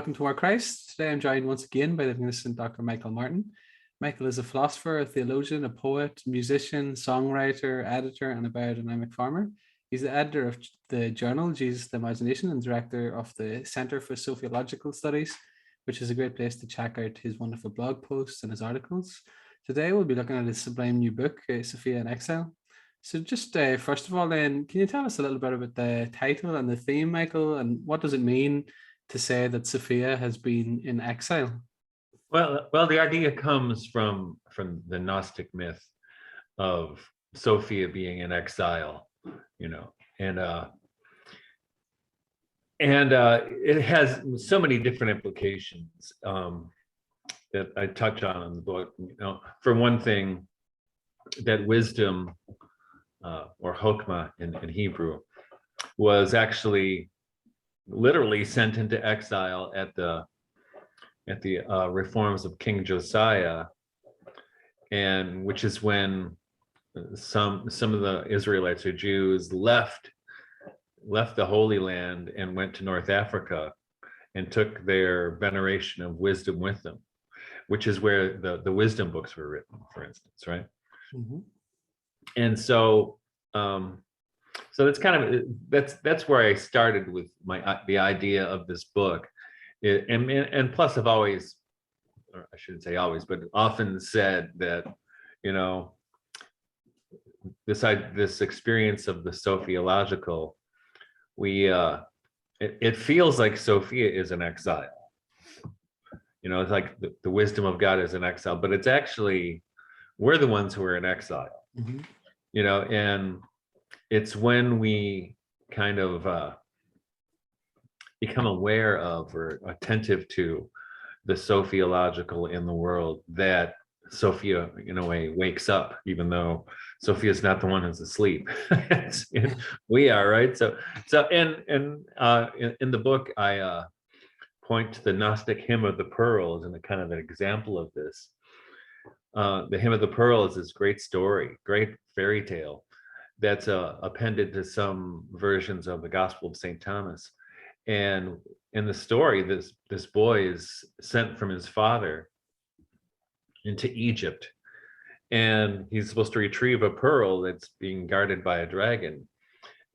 welcome to Our Christ. Today I'm joined once again by the magnificent Dr. Michael Martin. Michael is a philosopher, a theologian, a poet, musician, songwriter, editor, and a biodynamic farmer. He's the editor of the journal Jesus the Imagination and director of the Center for Sophiological Studies, which is a great place to check out his wonderful blog posts and his articles. Today we'll be looking at his sublime new book, Sophia in Exile. So just first of all then, can you tell us a little bit about the title and the theme, Michael, and what does it mean to say that Sophia has been in exile? Well, the idea comes from the Gnostic myth of Sophia being in exile, and it has so many different implications that I touch on in the book. For one thing, that wisdom or chokmah in Hebrew was actually literally sent into exile at the reforms of King Josiah, and which is when some of the Israelites or Jews left the Holy Land and went to North Africa and took their veneration of wisdom with them, which is where the wisdom books were written, for instance, right? Mm-hmm. And so that's kind of that's where I started with the idea of this book. And plus I've always, or I shouldn't say always, but often said that, this experience of the Sophiological, it feels like Sophia is in exile. It's like the wisdom of God is in exile, but it's actually, we're the ones who are in exile. Mm-hmm. And it's when we kind of become aware of or attentive to the Sophiological in the world that Sophia, in a way, wakes up, even though Sophia's not the one who's asleep. We are, right? So in the book, I point to the Gnostic Hymn of the Pearls and kind of an example of this. The Hymn of the Pearl is this great story, great fairy tale that's appended to some versions of the Gospel of St. Thomas. And in the story, this boy is sent from his father into Egypt, and he's supposed to retrieve a pearl that's being guarded by a dragon.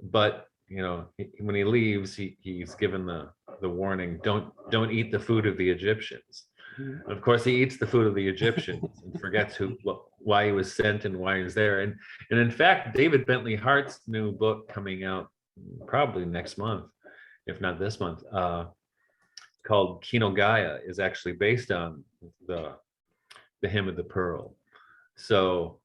But when he leaves, he's given the warning: don't eat the food of the Egyptians. And of course, he eats the food of the Egyptians and forgets why he was sent and why he's there. And in fact, David Bentley Hart's new book coming out probably next month, if not this month, called Kino Gaia, is actually based on the Hymn of the Pearl. So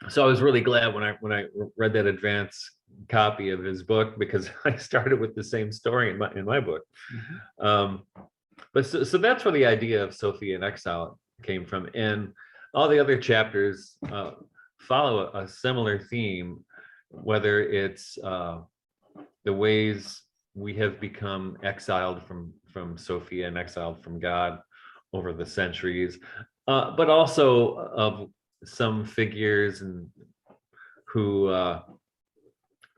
I was really glad when I read that advance copy of his book, because I started with the same story in my book. Mm-hmm. But so that's where the idea of Sophia in exile came from, and all the other chapters follow a similar theme, whether it's the ways we have become exiled from Sophia and exiled from God over the centuries, but also of some figures who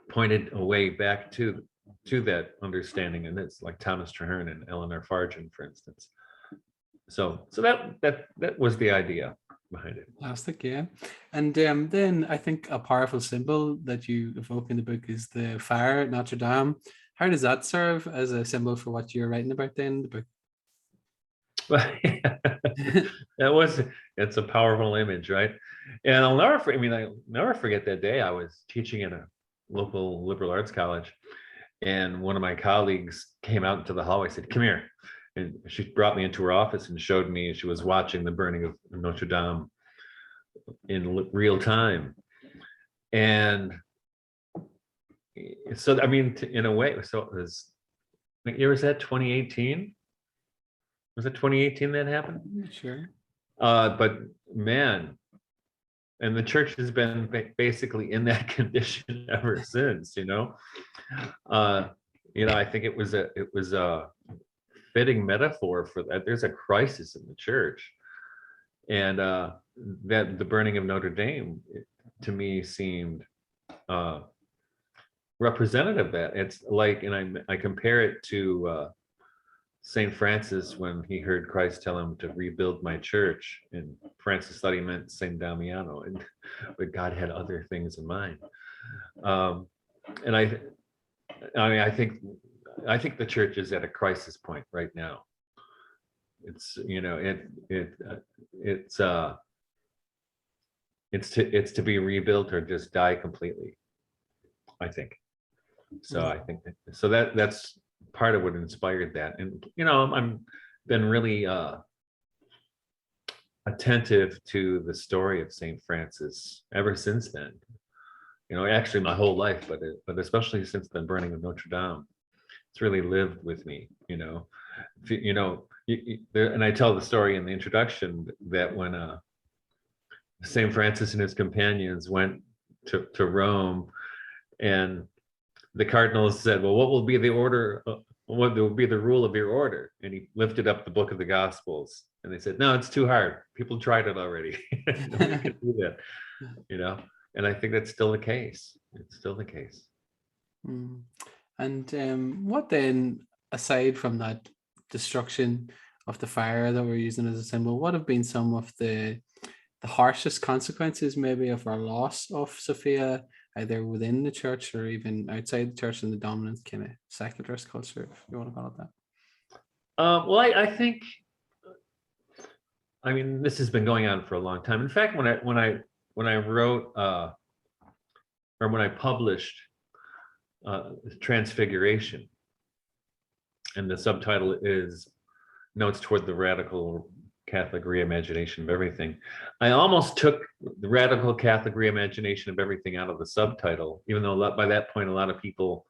pointed a way back to that understanding, and it's like Thomas Traherne and Eleanor Fargen, for instance. So that was the idea behind it. Fantastic, yeah. And then I think a powerful symbol that you evoke in the book is the fire at Notre Dame. How does that serve as a symbol for what you're writing about then in the book? Well, it's a powerful image, right? And I'll never forget that day. I was teaching in a local liberal arts college, and one of my colleagues came out into the hallway, said, "Come here." And she brought me into her office and showed me she was watching the burning of Notre Dame in real time. And so, in a way, so it was, what year was that, 2018? Was it 2018 that happened? Sure. But man, and the church has been basically in that condition ever since, I think it was a fitting metaphor for that. There's a crisis in the church, and that the burning of Notre Dame, to me, seemed representative of that. It's like, and I compare it to St. Francis, when he heard Christ tell him to rebuild my church, and Francis thought he meant Saint Damiano, but God had other things in mind. And I mean, I think the church is at a crisis point right now. It's, you know, it's to be rebuilt or just die completely, I think. So I think so that's part of what inspired that. And, you know, I'm been really attentive to the story of St. Francis ever since then. You know, actually my whole life, but especially since the burning of Notre Dame, it's really lived with me. You know, and I tell the story in the introduction that when St. Francis and his companions went to Rome, and the cardinals said, "Well, what will be the order? What will be the rule of your order?" And he lifted up the book of the Gospels, and they said, "No, it's too hard. People tried it already. Nobody can do that." You know, and I think that's still the case. It's still the case. And what then, aside from that destruction of the fire that we're using as a symbol, what have been some of the harshest consequences maybe of our loss of Sophia, either within the church or even outside the church in the dominant kind of secularist culture, if you want to call it that? Well, I think, I mean, this has been going on for a long time. In fact, when I wrote or when I published Transfiguration, and the subtitle is Notes Toward the Radical Catholic Reimagination of Everything, I almost took the Radical Catholic Reimagination of Everything out of the subtitle, even though by that point a lot of people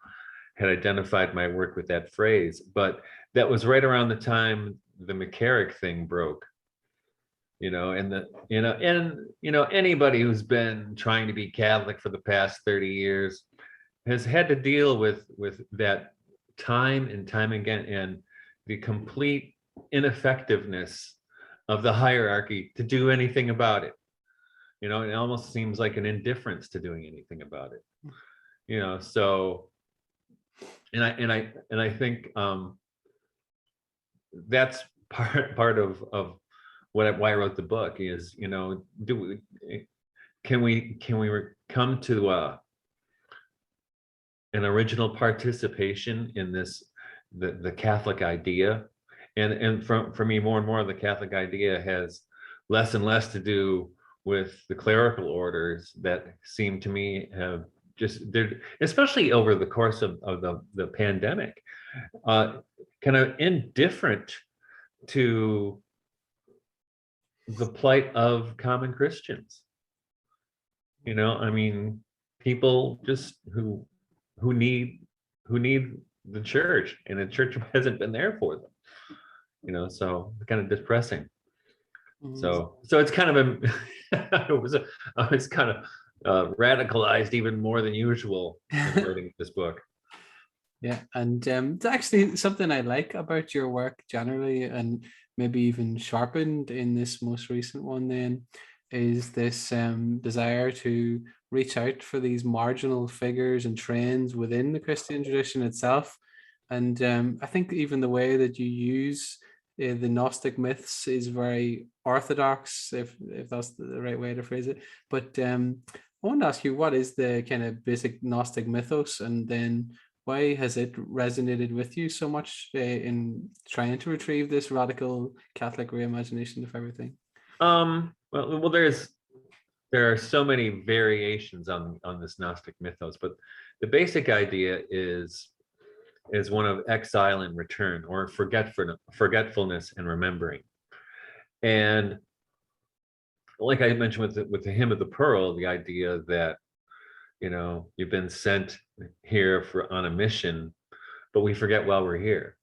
had identified my work with that phrase. But that was right around the time the McCarrick thing broke. You know, and anybody who's been trying to be Catholic for the past 30 years has had to deal with that time and time again, and the complete ineffectiveness of the hierarchy to do anything about it. You know, it almost seems like an indifference to doing anything about it. You know, so and I think that's part of why I wrote the book is, you know, can we come to an original participation in this, the Catholic idea, and for me, more and more, the Catholic idea has less and less to do with the clerical orders that seem to me have just, especially over the course of the pandemic, kind of indifferent to the plight of common Christians. You know, I mean, people just who need the church, and the church hasn't been there for them. You know, so it's kind of depressing. So it's kind of I was kind of radicalized even more than usual in writing this book. Yeah, and it's actually something I like about your work generally, and maybe even sharpened in this most recent one then, is this desire to reach out for these marginal figures and trends within the Christian tradition itself. And I think even the way that you use the Gnostic myths is very orthodox, if that's the right way to phrase it. But I want to ask you, what is the kind of basic Gnostic mythos, and then why has it resonated with you so much in trying to retrieve this radical Catholic reimagination of everything? Well, there are so many variations on this Gnostic mythos, but the basic idea is one of exile and return, or forgetfulness and remembering. And like I mentioned with the Hymn of the Pearl, the idea that, you know, you've been sent here on a mission, but we forget while we're here.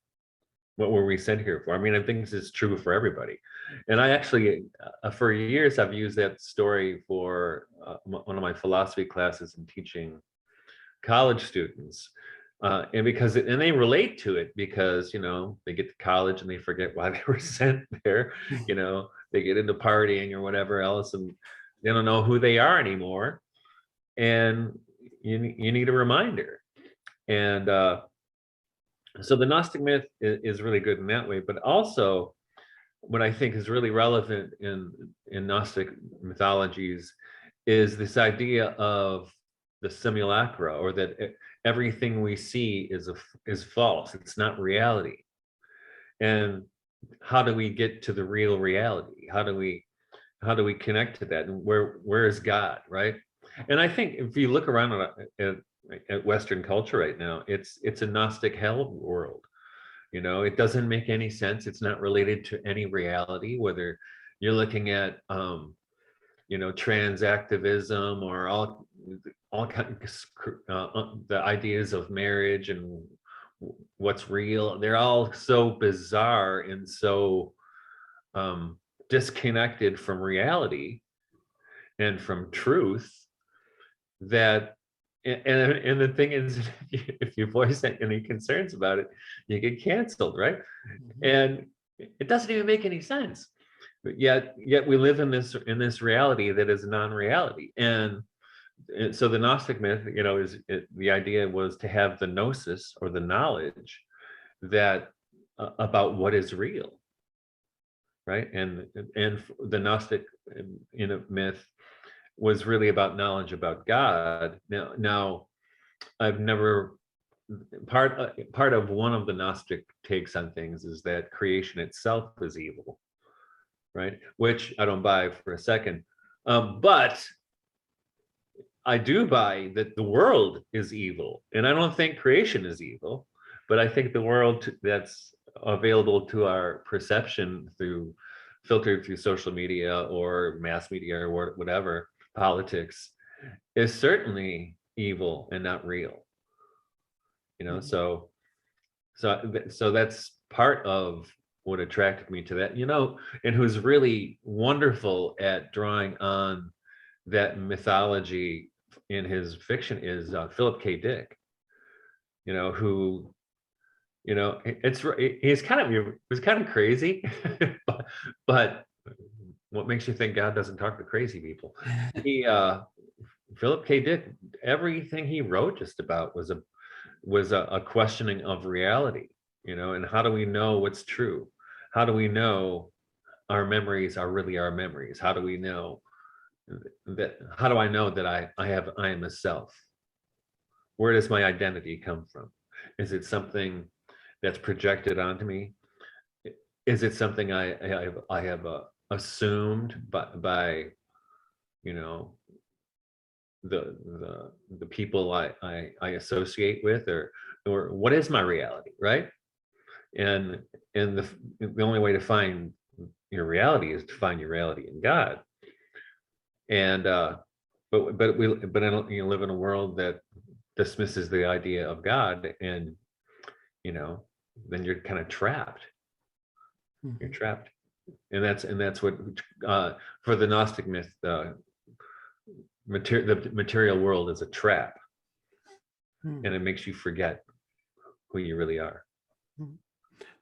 What were we sent here for? I mean, I think this is true for everybody. And I actually, for years, I've used that story for one of my philosophy classes and teaching college students. And they relate to it because, you know, they get to college and they forget why they were sent there. You know, they get into partying or whatever else, and they don't know who they are anymore. And you need a reminder. And So the Gnostic myth is really good in that way, but also what I think is really relevant in Gnostic mythologies is this idea of the simulacra, or that everything we see is false. It's not reality. And how do we get to the real reality? How do we connect to that? And where is God, right? And I think if you look around at Western culture right now, it's a Gnostic hell world. It doesn't make any sense. It's not related to any reality, whether you're looking at transactivism, or all kinds the ideas of marriage and what's real. They're all so bizarre and so disconnected from reality and from truth that and the thing is, if you voice any concerns about it, you get canceled, right? And it doesn't even make any sense. But yet we live in this reality that is non-reality. And so the Gnostic myth, the idea was to have the gnosis, or the knowledge that about what is real, right? And the Gnostic myth was really about knowledge about God. Now I've never part of one of the Gnostic takes on things is that creation itself is evil, right? Which I don't buy for a second, but I do buy that the world is evil, and I don't think creation is evil, but I think the world that's available to our perception filtered through social media or mass media or whatever, politics, is certainly evil and not real. So that's part of what attracted me to that, and who's really wonderful at drawing on that mythology in his fiction is Philip K. Dick, who, he's kind of crazy, but what makes you think God doesn't talk to crazy people? Philip K. Dick, everything he wrote just about was a questioning of reality, and how do we know what's true? How do we know our memories are really our memories? How do we know that? How do I know that I am a self? Where does my identity come from? Is it something that's projected onto me? Is it something I have assumed by the people I associate with, or what is my reality, right? And the only way to find your reality is to find your reality in God. And but I don't live in a world that dismisses the idea of God, and then you're kind of trapped. You're trapped, and that's what for the Gnostic myth, the material world is a trap, and it makes you forget who you really are.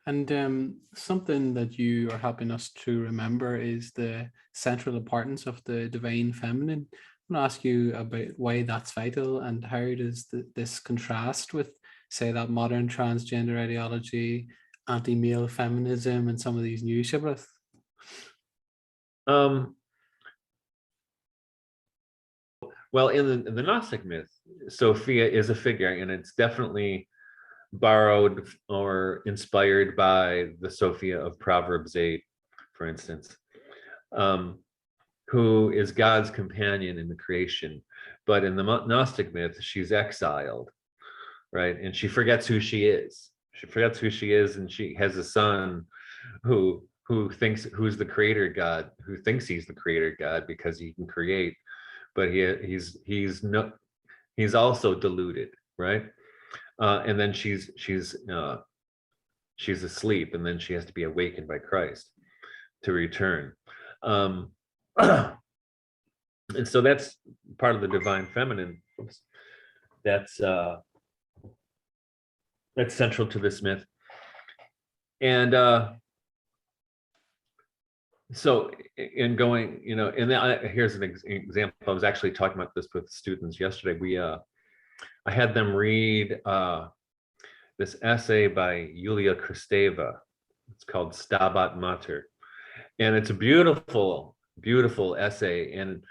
And something that you are helping us to remember is the central importance of the divine feminine. I want to ask you about why that's vital, and how does this contrast with, say, that modern transgender ideology, anti-male feminism, and some of these new shibboleths? Well, in the Gnostic myth, Sophia is a figure, and it's definitely borrowed or inspired by the Sophia of Proverbs 8, for instance, who is God's companion in the creation. But in the Gnostic myth, she's exiled, right? And she forgets who she is. She forgets who she is, and she has a son who's the creator God, who thinks he's the creator God because he can create, but he's also deluded, right? And then she's asleep, and then she has to be awakened by Christ to return. And so that's part of the divine feminine. That's central to this myth. And so in going, and here's an example. I was actually talking about this with students yesterday. I had them read this essay by Julia Kristeva. It's called Stabat Mater. And it's a beautiful, beautiful essay. And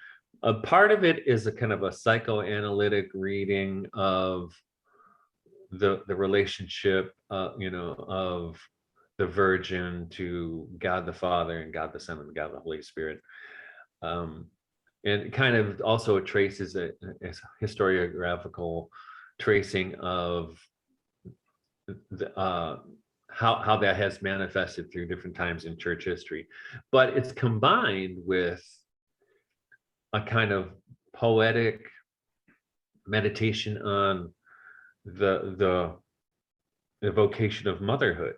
a part of it is a kind of a psychoanalytic reading of the relationship, of the Virgin to God the Father and God the Son and God the Holy Spirit. And kind of also traces a historiographical tracing of how that has manifested through different times in church history. But it's combined with a kind of poetic meditation on the vocation of motherhood.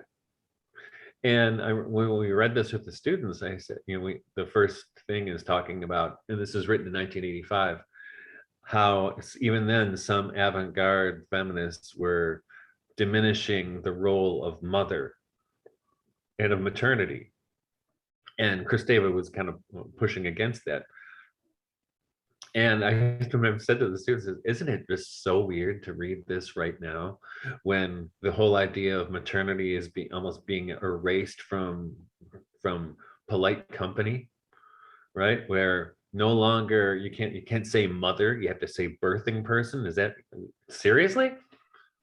And when we read this with the students, I said, the first thing is talking about, and this is written in 1985, how even then some avant-garde feminists were diminishing the role of mother and of maternity. And Kristeva was kind of pushing against that. And I remember said to the students, isn't it just so weird to read this right now when the whole idea of maternity is almost being erased from polite company, right? Where no longer you can't say mother, you have to say birthing person. Is that seriously?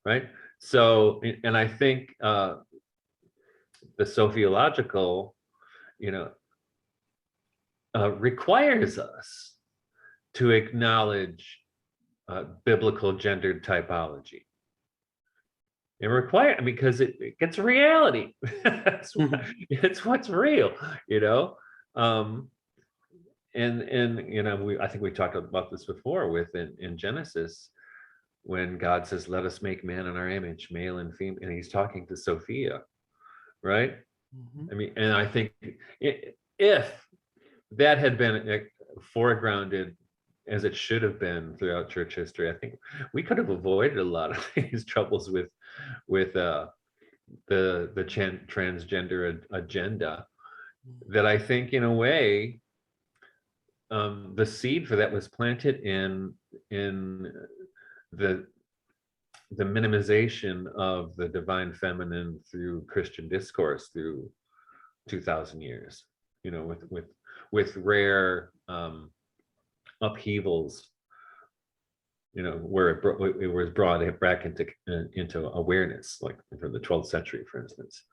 Right? So, and I think the sophiological, requires us to acknowledge biblical gendered typology. Because it gets reality. It's what's real, and I think we talked about this before in Genesis, when God says, "Let us make man in our image, male and female," and he's talking to Sophia, right? And I think if that had been foregrounded as it should have been throughout church history, I think we could have avoided a lot of these troubles with the transgender agenda. That I think, in a way, the seed for that was planted in the minimization of the divine feminine through Christian discourse through 2,000 years. With rare upheavals, where it was brought back into awareness, like for the 12th century, for instance.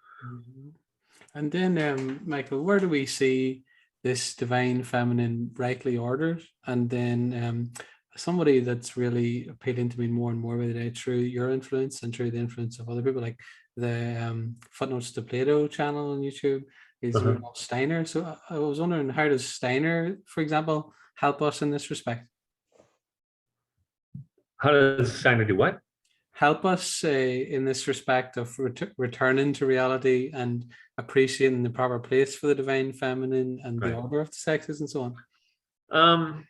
And then, Michael, where do we see this divine feminine rightly ordered? And then somebody that's really appealing to me more and more by the day through your influence and through the influence of other people, like the Footnotes to Plato channel on YouTube, is Steiner. So I was wondering, how does Steiner, for example, help us in this respect? How does Steiner do what? Help us in this respect of returning to reality and appreciating the proper place for the divine feminine and the order of the sexes and so on.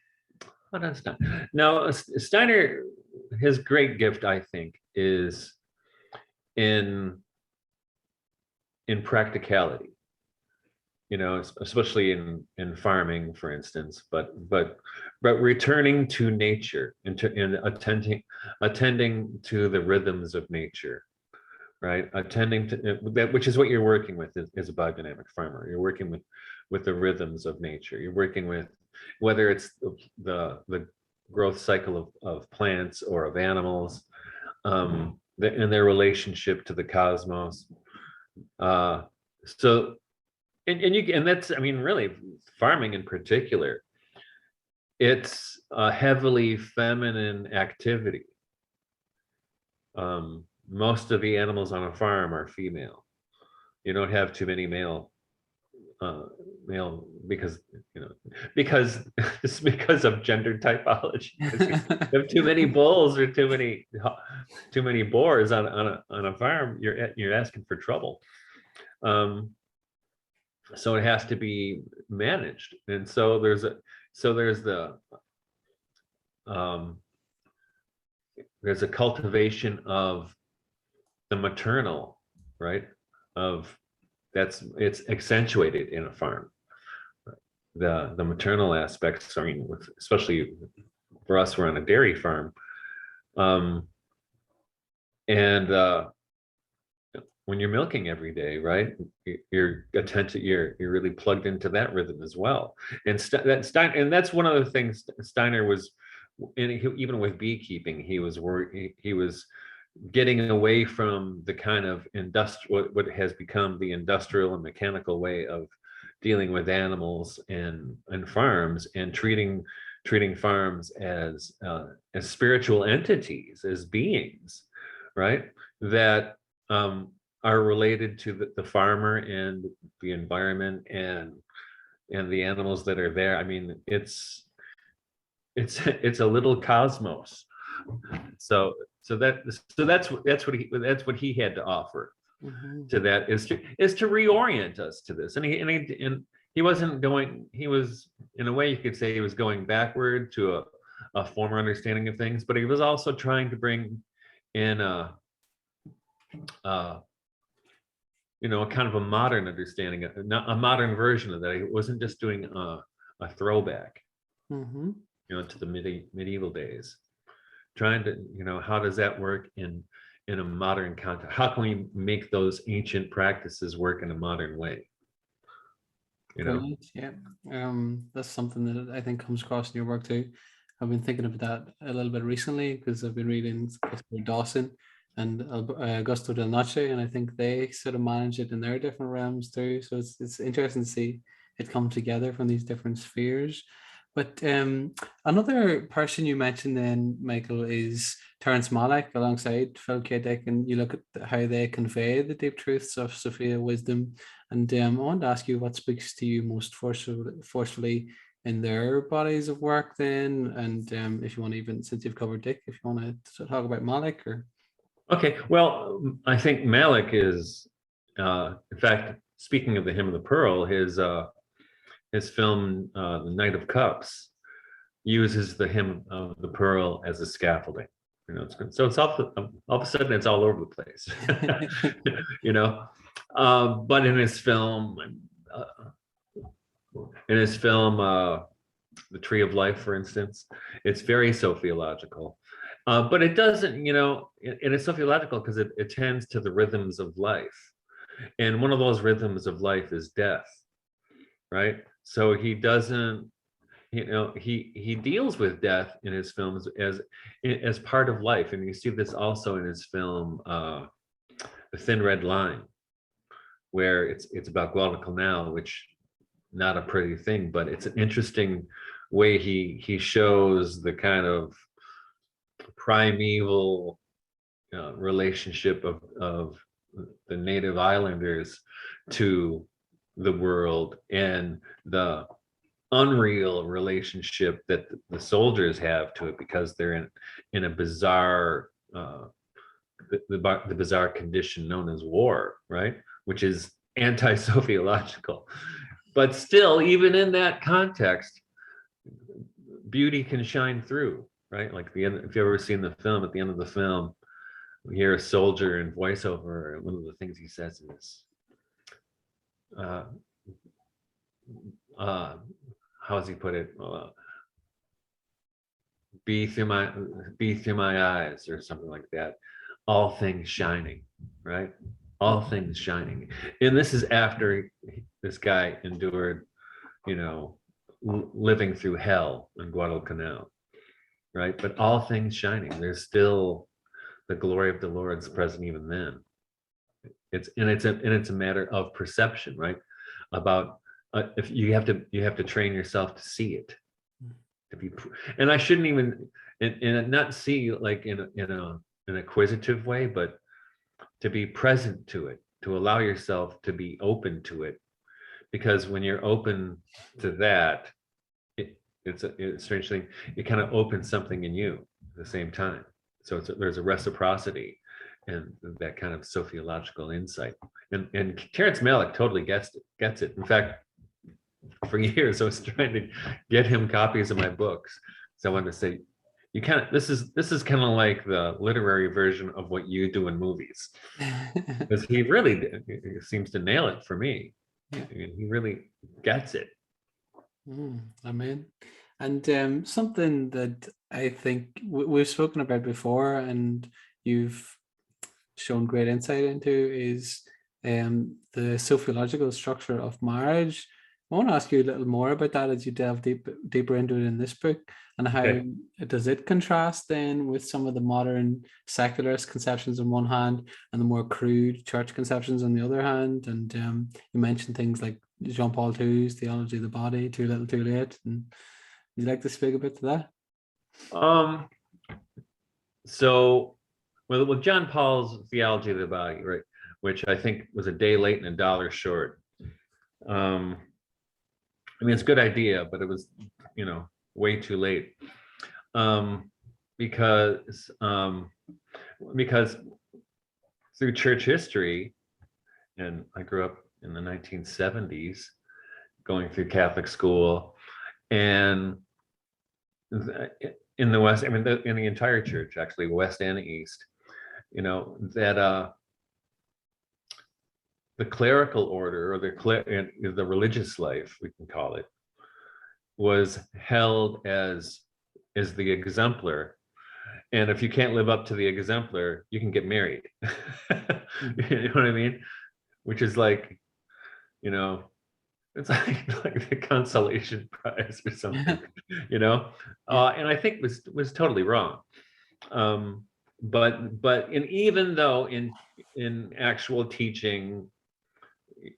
What does Steiner? Now, Steiner, his great gift, I think, is in practicality. Especially in farming, for instance, but returning to nature and attending to the rhythms of nature, right? Attending to that, which is what you're working with as a biodynamic farmer. You're working with the rhythms of nature. You're working with, whether it's the growth cycle of plants or of animals, and their relationship to the cosmos. And that's, really, farming in particular, it's a heavily feminine activity. Most of the animals on a farm are female. You don't have too many male because of gender typology. You have too many bulls or too many boars on a farm, you're asking for trouble. So it has to be managed, and so there's a cultivation of the maternal, right? It's accentuated in a farm. The maternal aspects. Especially for us, we're on a dairy farm, and when you're milking every day, right? You're attentive, you're really plugged into that rhythm as well. And and that's one of the things Steiner was, and even with beekeeping, he was getting away from the kind of industrial, what has become the industrial and mechanical way of dealing with animals and farms, and treating farms as spiritual entities, as beings, right? That are related to the farmer and the environment and the animals that are there. I mean, it's a little cosmos. So that's what he had to offer to that, is to reorient us to this. And he wasn't going, he was, in a way you could say, he was going backward to a former understanding of things, but he was also trying to bring in a kind of a modern understanding, a modern version of that. He wasn't just doing a throwback, to the medieval days. Trying to, how does that work in a modern context? How can we make those ancient practices work in a modern way? Brilliant. Yeah. That's something that I think comes across in your work too. I've been thinking about that a little bit recently because I've been reading Christopher Dawson and Augusto Del Noce, and I think they sort of manage it in their different realms too. So it's interesting to see it come together from these different spheres. But another person you mentioned then, Michael, is Terence Malick alongside Phil K. Dick, and you look at how they convey the deep truths of Sophia wisdom. And I want to ask you what speaks to you most forcefully in their bodies of work then, and if you want to, even since you've covered Dick, if you want to talk about Malick or... Okay, well, I think Malick is, in fact, speaking of the Hymn of the Pearl, his film, The Knight of Cups, uses the Hymn of the Pearl as a scaffolding. It's good. So it's all of a sudden it's all over the place. But in his film, The Tree of Life, for instance, it's very sophiological. But it doesn't, and it's sophiological because it tends to the rhythms of life. And one of those rhythms of life is death, right? So he doesn't, he deals with death in his films as part of life. And you see this also in his film, The Thin Red Line, where it's about Guadalcanal, which not a pretty thing, but it's an interesting way he shows the kind of primeval relationship of the native islanders to the world, and the unreal relationship that the soldiers have to it, because they're in a bizarre the bizarre condition known as war, right? Which is anti-sophiological. But still, even in that context, beauty can shine through, right? Like the end, if you've ever seen the film, at the end of the film, we hear a soldier in voiceover, and one of the things he says is, how does he put it? Be through my eyes, or something like that. All things shining, right? All things shining. And this is after this guy endured, living through hell in Guadalcanal, right? But all things shining. There's still the glory of the Lord's present even then. It's a matter of perception, right? About if you have to train yourself to see it, to be, and I shouldn't even and not see like in an acquisitive way, but to be present to it, to allow yourself to be open to it, because when you're open to that, it's a strange thing. It kind of opens something in you at the same time. So there's a reciprocity and that kind of sophiological insight. And Terence Malick totally gets it. In fact, for years I was trying to get him copies of my books. So I wanted to say, this is kind of like the literary version of what you do in movies, because he really seems to nail it for me. Yeah. I mean, he really gets it. Amen. And something that I think we've spoken about before, and you've shown great insight into is the sociological structure of marriage. I want to ask you a little more about that as you delve deeper into it in this book, and how Okay. does it contrast then with some of the modern secularist conceptions on one hand and the more crude church conceptions on the other hand. And you mentioned things like Jean-Paul II's theology of the body, too little too late. And would you like to speak a bit to that? So, with John Paul's theology of the body, right, which I think was a day late and a dollar short. I mean, it's a good idea, but it was, way too late. Because through church history, and I grew up in the 1970s, going through Catholic school, and in the West, I mean, in the entire church, actually, West and East, that the clerical order, or the religious life, we can call it, was held as the exemplar. And if you can't live up to the exemplar, you can get married. You know what I mean? Which is like, it's like the consolation prize or something, Yeah. And I think was totally wrong. But even though in actual teaching,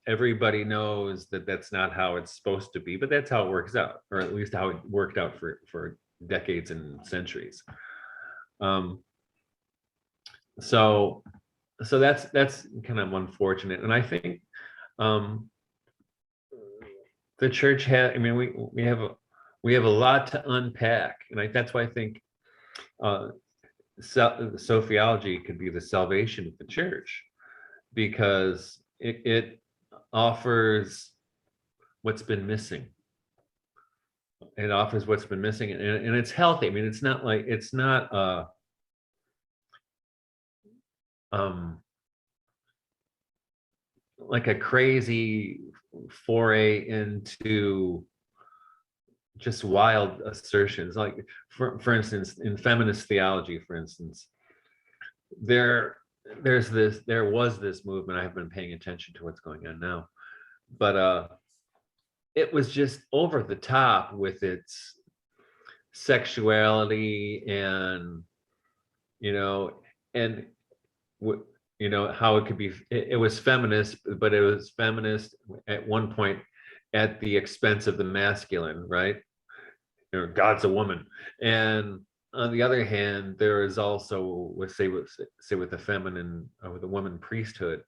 everybody knows that that's not how it's supposed to be, but that's how it works out, or at least how it worked out for decades and centuries. So that's kind of unfortunate, and I think the church had. I mean, we have a lot to unpack, and that's why I think Sophiology could be the salvation of the church, because it offers what's been missing. It offers what's been missing, and it's healthy. I mean, it's not like a crazy foray into just wild assertions. Like for instance, in feminist theology, for instance, there was this movement. I have been paying attention to what's going on now, but it was just over the top with its sexuality, and and how it could be. It was feminist, but it was feminist at one point at the expense of the masculine, right? God's a woman, and on the other hand, there is also, with the feminine, with the woman priesthood.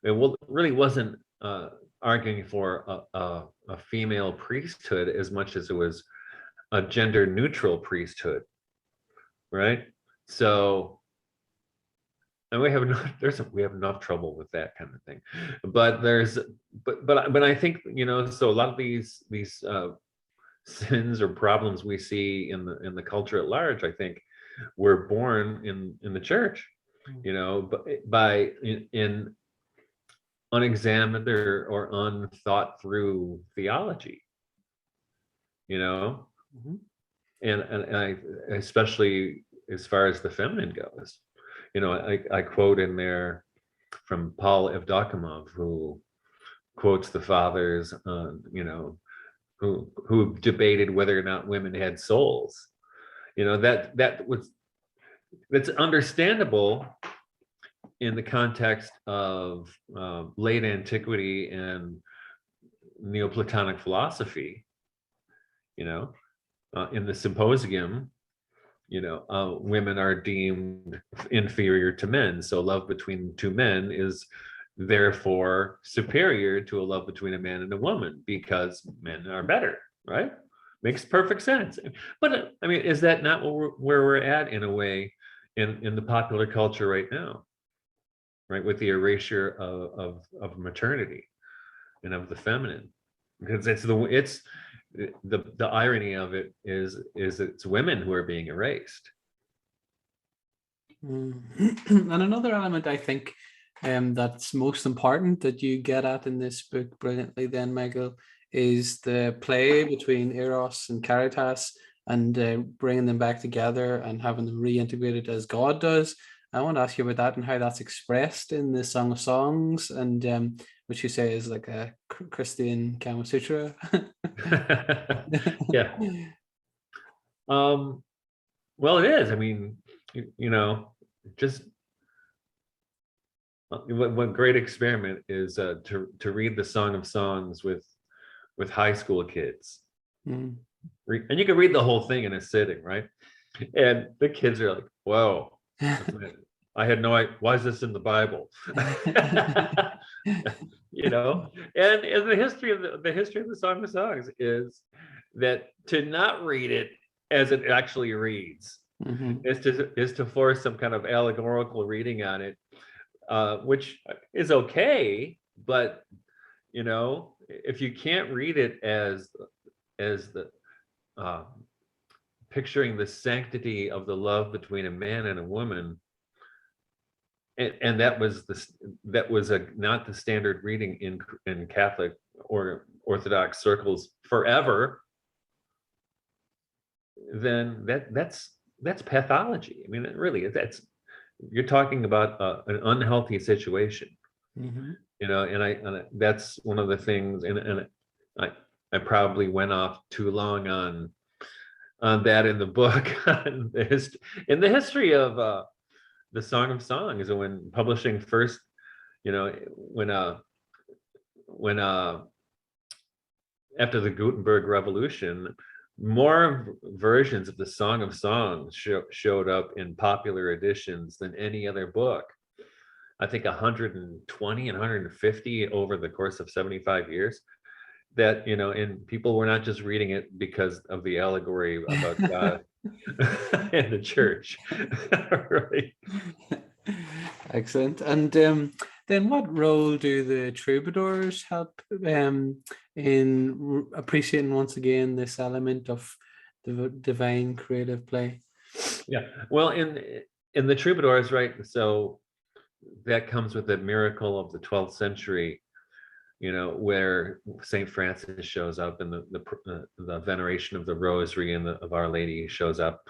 It really wasn't arguing for a female priesthood as much as it was a gender neutral priesthood, right? So, and we have enough trouble with that kind of thing, but I think, so a lot of these sins or problems we see in the culture at large, I think, were born in the church, but by in unexamined or unthought through theology, Mm-hmm. and I, especially as far as the feminine goes, I quote in there from Paul Evdokimov, who quotes the fathers, who debated whether or not women had souls. That's understandable in the context of late antiquity and Neoplatonic philosophy. In the Symposium, women are deemed inferior to men, so love between two men is therefore superior to a love between a man and a woman, because men are better, right? Makes perfect sense. But I mean, is that not where we're at, in a way, in the popular culture right now, right? With the erasure of maternity and of the feminine, because it's the irony of it is it's women who are being erased. And another element, I think, that's most important that you get at in this book brilliantly then, Michael, is the play between Eros and Caritas, and bringing them back together and having them reintegrated as God does. I want to ask you about that and how that's expressed in the Song of Songs, and which you say is like a Christian Kama Sutra. Yeah. Well, it is. I mean, just one great experiment is to read the Song of Songs with high school kids. Mm. And you can read the whole thing in a sitting, right? And the kids are like, whoa, I had no idea. Why is this in the Bible? And the history of the Song of Songs is that to not read it as it actually reads is to force some kind of allegorical reading on it, which is okay, but if you can't read it as the picturing the sanctity of the love between a man and a woman, and that was not the standard reading in Catholic or Orthodox circles forever, then that's pathology. I mean, really, you're talking about an unhealthy situation. And that's one of the things, and I probably went off too long on that in the book. In the history of the Song of Songs, and when publishing first, when after the Gutenberg Revolution, more versions of the Song of Songs showed up in popular editions than any other book. I think 120 and 150 over the course of 75 years. That, and people were not just reading it because of the allegory about God and the church. Right. Excellent. And then what role do the troubadours help in appreciating once again this element of the divine creative play? Yeah, well, in the troubadours, right, so that comes with the miracle of the 12th century, where Saint Francis shows up, and the veneration of the Rosary and of Our Lady shows up.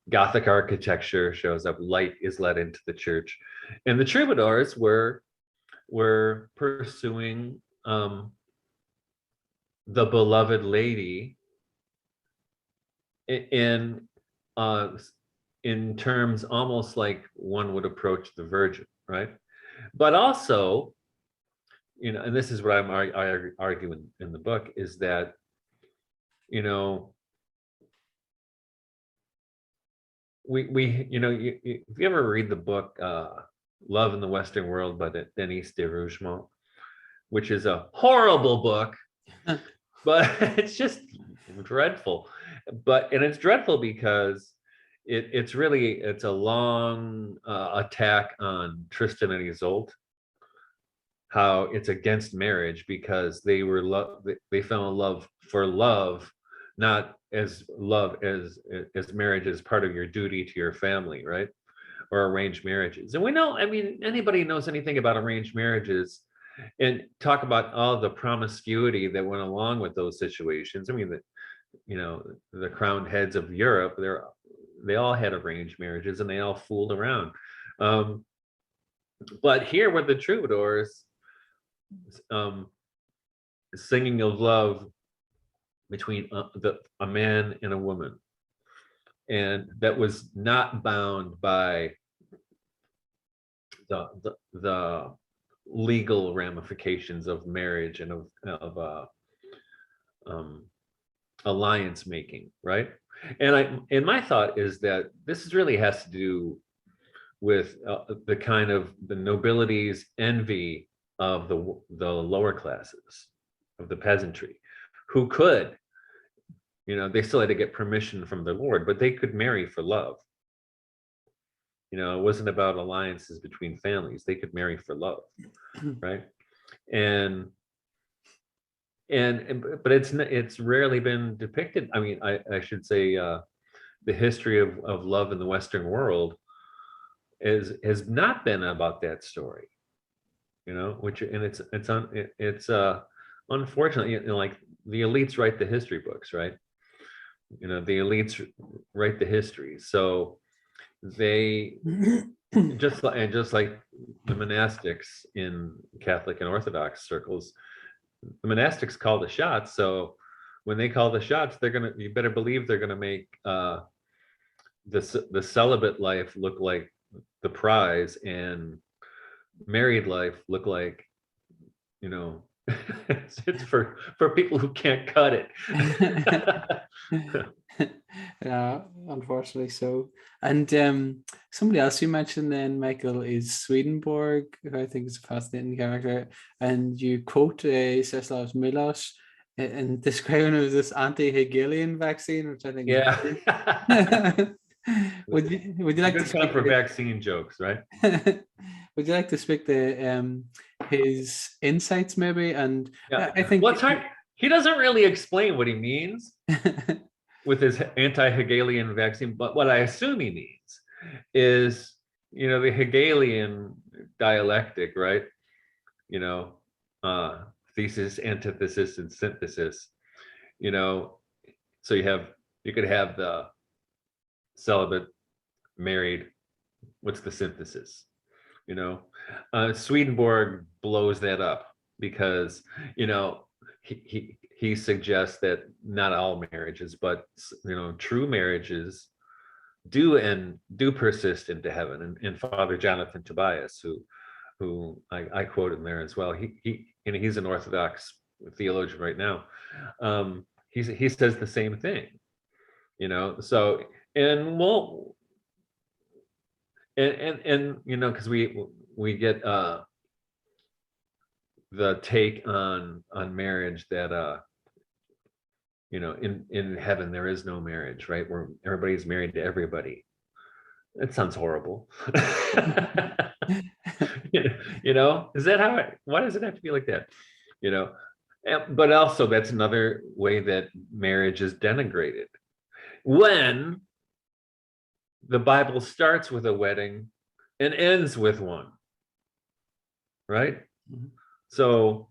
Gothic architecture shows up. Light is let into the church, and the troubadours were pursuing the beloved lady in terms almost like one would approach the Virgin, right? But also, and this is what I'm arguing in the book, is that, if you ever read the book Love in the Western World by Denis de Rougemont, which is a horrible book, but it's just dreadful. And it's dreadful because it's a long attack on Tristan and Isolde, how it's against marriage because they fell in love for love, not as love as marriage as part of your duty to your family, right? Or arranged marriages. And we know, I mean, anybody knows anything about arranged marriages and talk about all the promiscuity that went along with those situations. I mean, the crowned heads of Europe, they all had arranged marriages and they all fooled around. But here with the troubadours, singing of love between a man and a woman, and that was not bound by the legal ramifications of marriage and of alliance making, right? And my thought is that this really has to do with the kind of the nobility's envy of the lower classes, of the peasantry, who could, they still had to get permission from the Lord, but they could marry for love. It wasn't about alliances between families. They could marry for love, right? But it's rarely been depicted. I mean, I should say the history of love in the Western world has not been about that story, it's unfortunately, like the elites write the history books, right? The elites write the history. So they just like the monastics in Catholic and Orthodox circles, the monastics call the shots. So when they call the shots, you better believe they're gonna make the celibate life look like the prize, and married life look like, you know, it's for people who can't cut it. Yeah, unfortunately so. And somebody else you mentioned then, Michael, is Swedenborg, who I think is a fascinating character. And you quote Czeslaw Milosz in describing it as this anti-Hegelian vaccine, which I think is Yeah. brilliant. Would you like Good to time speak for vaccine jokes, right? would you like to speak to his insights maybe? And Yeah. I think Well, it's hard. He doesn't really explain what he means with his anti-Hegelian vaccine, but what I assume he means is, you know, the Hegelian dialectic, right? You know, thesis, antithesis, and synthesis. You know, so you could have the celibate, married. What's the synthesis? You know, Swedenborg blows that up because, you know, he suggests that not all marriages, but, you know, true marriages do persist into heaven. And Father Jonathan Tobias, who I quote him there as well. You know, he's an Orthodox theologian right now. He says the same thing. You know, so and we'll and you know, because we get the take on marriage that you know, in heaven there is no marriage, right? Where everybody's married to everybody. That sounds horrible. You know, is that how why does it have to be like that? You know, but also that's another way that marriage is denigrated. When the Bible starts with a wedding and ends with one, right? Mhm. So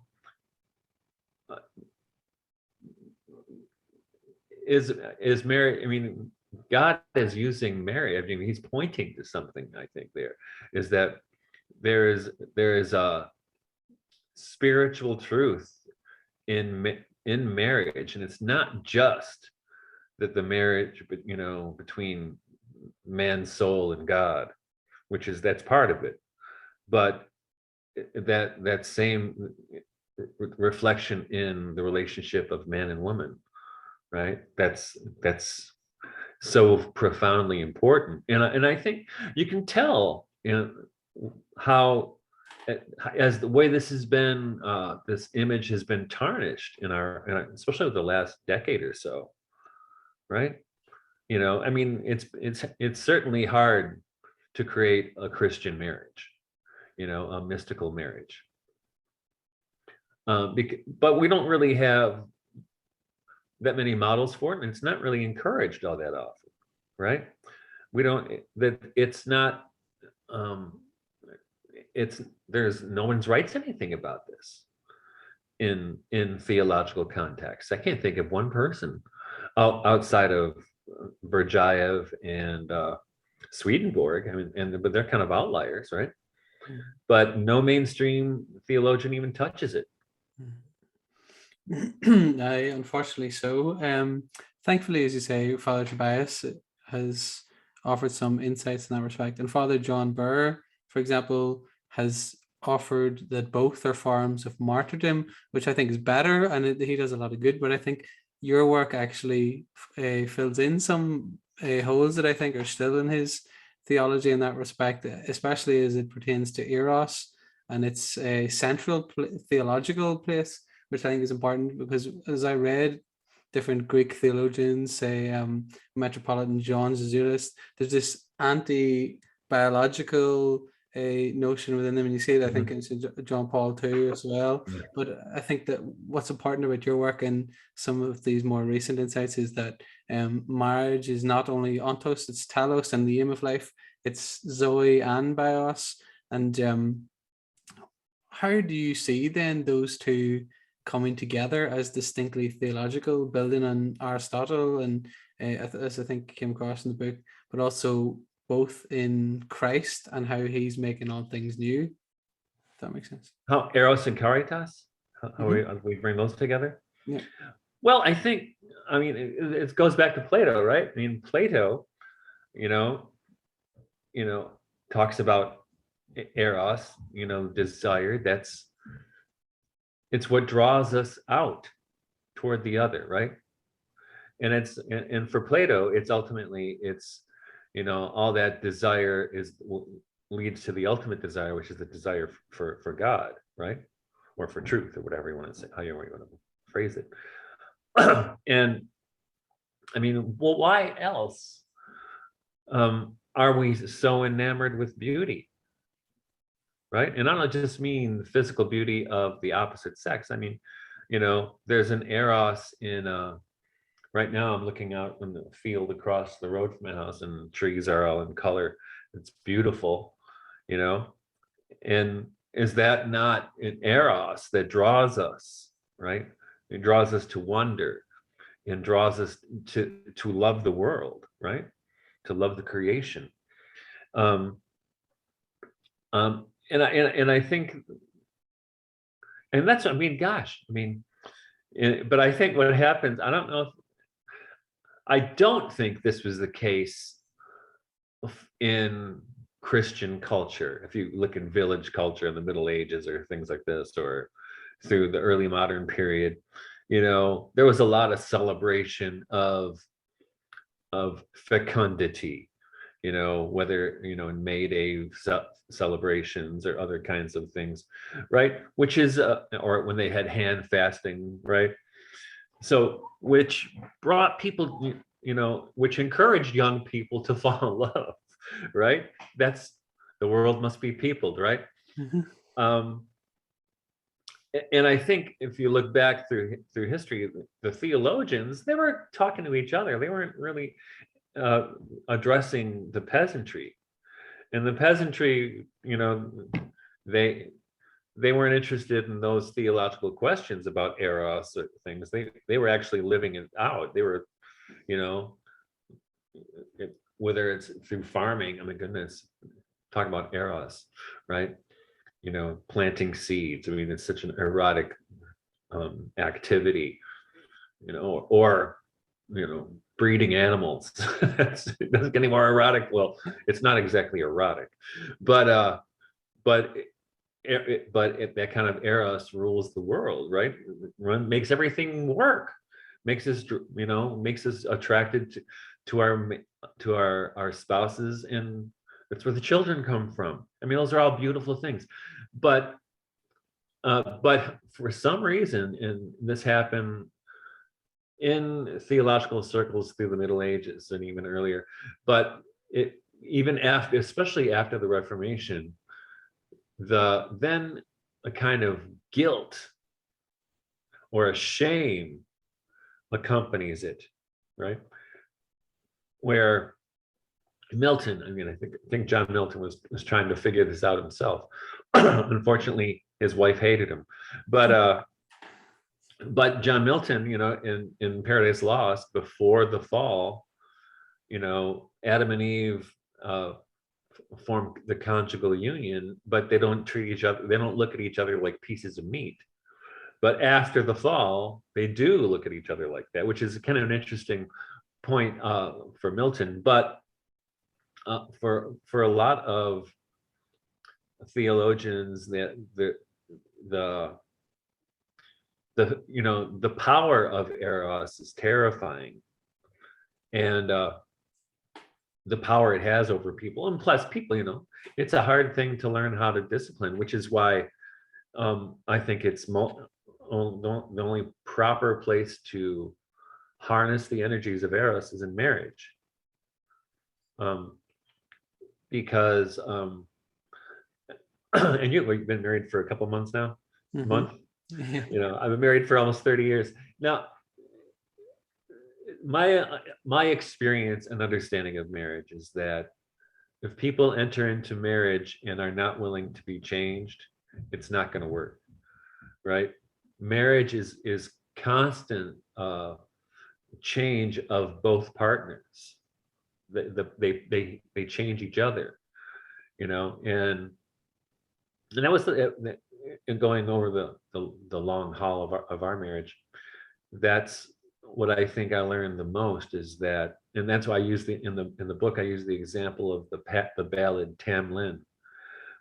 is Mary, I mean, God is using Mary. I mean, he's pointing to something, I think, there is that there is a spiritual truth in marriage, and it's not just that the marriage, you know, between man's soul and God, that's part of it, but that same reflection in the relationship of man and woman, right? That's so profoundly important, and I think you can tell, you know, how as the way this has been, this image has been tarnished in especially over the last decade or so, right? You know, I mean, it's certainly hard to create a Christian marriage, you know, a mystical marriage, but we don't really have that many models for it, and it's not really encouraged all that often, right? We don't that it's not it's there's no one's writes anything about this in theological context. I can't think of one person outside of Berjaev and Swedenborg. I mean, but they're kind of outliers, right? Mhm. But no mainstream theologian even touches it. Aye, unfortunately so. Thankfully, as you say, Father Tobias has offered some insights in that respect. And Father John Burr, for example, has offered that both are forms of martyrdom, which I think is better, and he does a lot of good. But I think your work actually fills in some holes that I think are still in his theology in that respect, especially as it pertains to Eros and its a central theological place, which I think is important because as I read different Greek theologians, say Metropolitan John Zazulus, there's this anti-biological notion within them, and you see it, I think, in John Paul II as well. Yeah. But I think that what's important about your work and some of these more recent insights is that marriage is not only ontos, it's telos, and the aim of life, it's zoe and bios. And how do you see then those two coming together as distinctly theological, building on Aristotle and as I think came across in the book, but also both in Christ and how he's making all things new. If that makes sense. How Eros and Caritas? How we bring those together? Yeah. Well, I think, I mean, it goes back to Plato, right? I mean, Plato, you know, talks about Eros, desire. It's what draws us out toward the other, right? And for Plato, it's ultimately, all that desire leads to the ultimate desire, which is the desire for God, right? Or for truth, or whatever you want to say, how you want to phrase it. And I mean, well, why else are we so enamored with beauty? Right? And I don't just mean the physical beauty of the opposite sex. I mean, there's an Eros in right now I'm looking out in the field across the road from my house, and the trees are all in color. It's beautiful, and is that not an Eros that draws us, right? It draws us to wonder and draws us to love the world, right? To love the creation. And I think, and that's, I mean, gosh, I mean, but I think what happens, I don't think this was the case in Christian culture. If you look in village culture in the Middle Ages or things like this, or through the early modern period, there was a lot of celebration of fecundity, whether, in May Day celebrations or other kinds of things, right? Which is, or when they had hand fasting, right? So, which brought people, which encouraged young people to fall in love, right? That's, the world must be peopled, right? And I think if you look back through history, the theologians, they were talking to each other. They weren't really addressing the peasantry. And the peasantry, they weren't interested in those theological questions about Eros or things. They were actually living it out. They were, whether it's through farming, oh my goodness, talking about Eros, right? Planting seeds. I mean, it's such an erotic activity, or breeding animals. It doesn't get any more erotic. Well, it's not exactly erotic, but that kind of Eros rules the world, right? Makes everything work, makes us attracted to our spouses, and that's where the children come from. I mean, those are all beautiful things, but for some reason, and this happened in theological circles through the Middle Ages and even earlier, but even after, especially after the Reformation, then a kind of guilt or a shame accompanies it, right? Where Milton, I mean, I think John Milton was trying to figure this out himself. Unfortunately, his wife hated him, but John Milton, in Paradise Lost, before the fall, Adam and Eve form the conjugal union, but they don't treat each other, they don't look at each other like pieces of meat. But after the fall, they do look at each other like that, which is kind of an interesting point for Milton. But for a lot of theologians, the power of Eros is terrifying, and the power it has over people, and plus people, it's a hard thing to learn how to discipline, which is why I think it's the only proper place to harness the energies of Eros is in marriage, because and you've been married for a couple months now. Month. Yeah. I've been married for almost 30 years now. My experience and understanding of marriage is that if people enter into marriage and are not willing to be changed, it's not going to work, right? Marriage is constant change of both partners, they change each other, and that was and going over the long haul of our marriage. That's what I think I learned the most, is that, and that's why I use in the book I use the example of the ballad Tam Lin,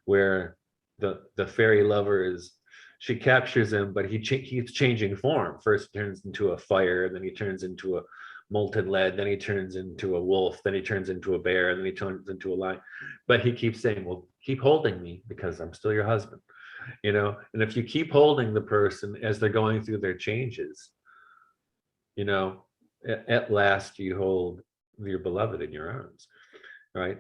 where the fairy lover she captures him, but he keeps changing form. First he turns into a fire, then he turns into a molten lead, then he turns into a wolf, then he turns into a bear, and then he turns into a lion. But he keeps saying, well, keep holding me because I'm still your husband. And if you keep holding the person as they're going through their changes, at last you hold your beloved in your arms, right?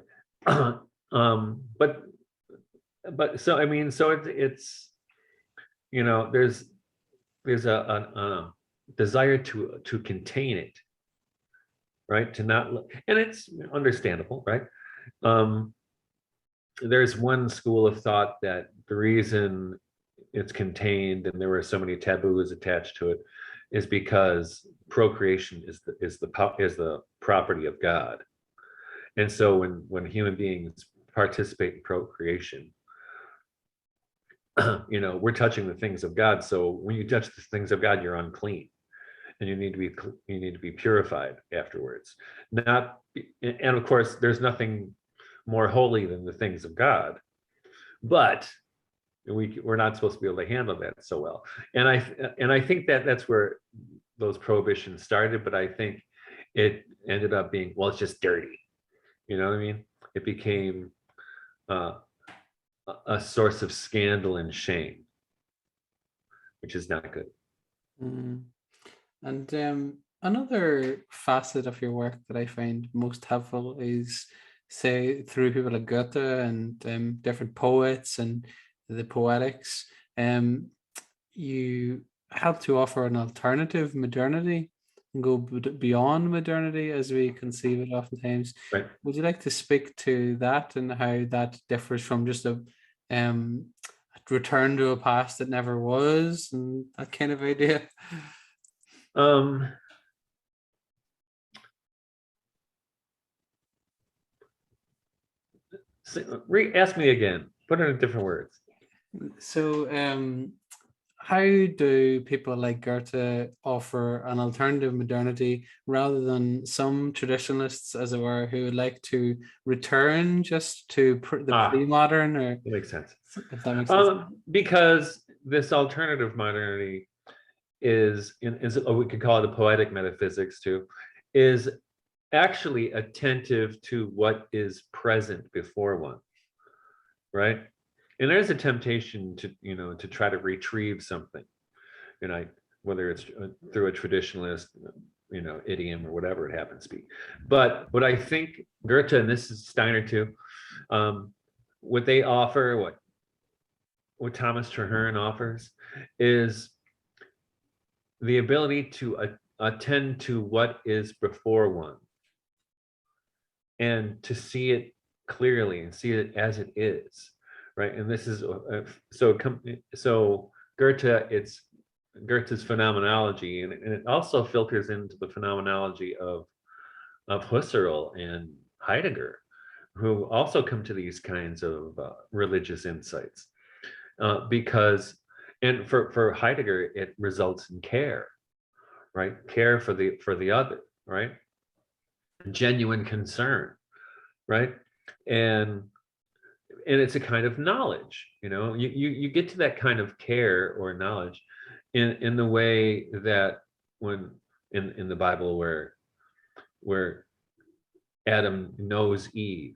But so I mean, so it's there's a desire to contain it, right? To not, and it's understandable, right? There's one school of thought that the reason it's contained and there were so many taboos attached to it is because procreation is the property of God. And so when human beings participate in procreation, we're touching the things of God. So when you touch the things of God, you're unclean, and you need to be purified afterwards. And of course, there's nothing more holy than the things of God, but we're not supposed to be able to handle that so well. And I think that's where those prohibitions started, but I think it ended up being, well, it's just dirty. You know what I mean? It became a source of scandal and shame, which is not good. Mm. And another facet of your work that I find most helpful is, say, through people like Goethe and different poets and the poetics, you help to offer an alternative modernity and go beyond modernity as we conceive it oftentimes. Right. Would you like to speak to that and how that differs from just a return to a past that never was, and that kind of idea? Ask me again. Put it in different words. So, how do people like Goethe offer an alternative modernity rather than some traditionalists, as it were, who would like to return just to the pre-modern? Or that makes sense. If that makes sense. Because this alternative modernity is or we could call it a poetic metaphysics too, is actually attentive to what is present before one, right? And there's a temptation to try to retrieve something, whether it's through a traditionalist, idiom or whatever it happens to be. But what I think Goethe, and this is Steiner too, what they offer, what Thomas Traherne offers, is the ability to attend to what is before one and to see it clearly and see it as it is, right? And this is so Goethe, it's Goethe's phenomenology, and it also filters into the phenomenology of Husserl and Heidegger, who also come to these kinds of religious insights, because, and for Heidegger, it results in care, right? Care for the other, right? Genuine concern, right? And it's a kind of knowledge, you get to that kind of care or knowledge in the way that when in the Bible where Adam knows Eve,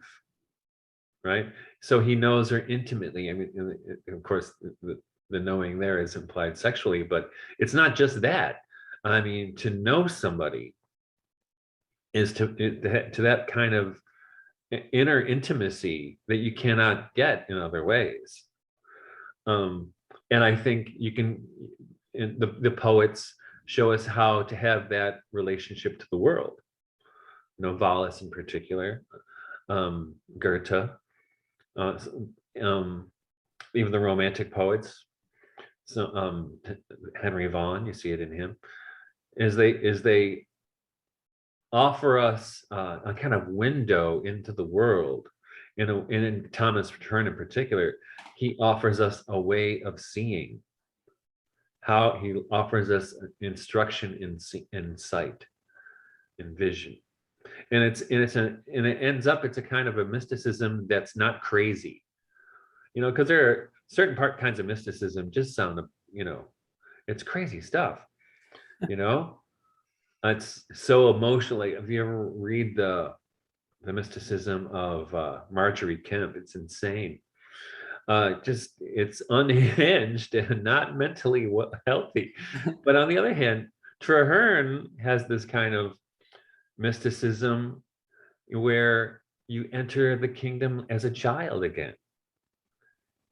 right? So he knows her intimately. I mean, of course, the knowing there is implied sexually, but it's not just that. I mean, to know somebody is to that kind of inner intimacy that you cannot get in other ways. And I think you can, the poets show us how to have that relationship to the world. Wallace in particular, Goethe, even the Romantic poets. So Henry Vaughan, you see it in him, is they offer us a kind of window into the world. In Thomas Return in particular, he offers us a way of seeing. How he offers us instruction in sight, in vision, and it ends up, it's a kind of a mysticism that's not crazy, because there are certain kinds of mysticism just sound, it's crazy stuff, you know. It's so emotionally. If you ever read the mysticism of Marjorie Kemp, it's insane. Just it's unhinged and not mentally healthy. But on the other hand, Traherne has this kind of mysticism where you enter the kingdom as a child again,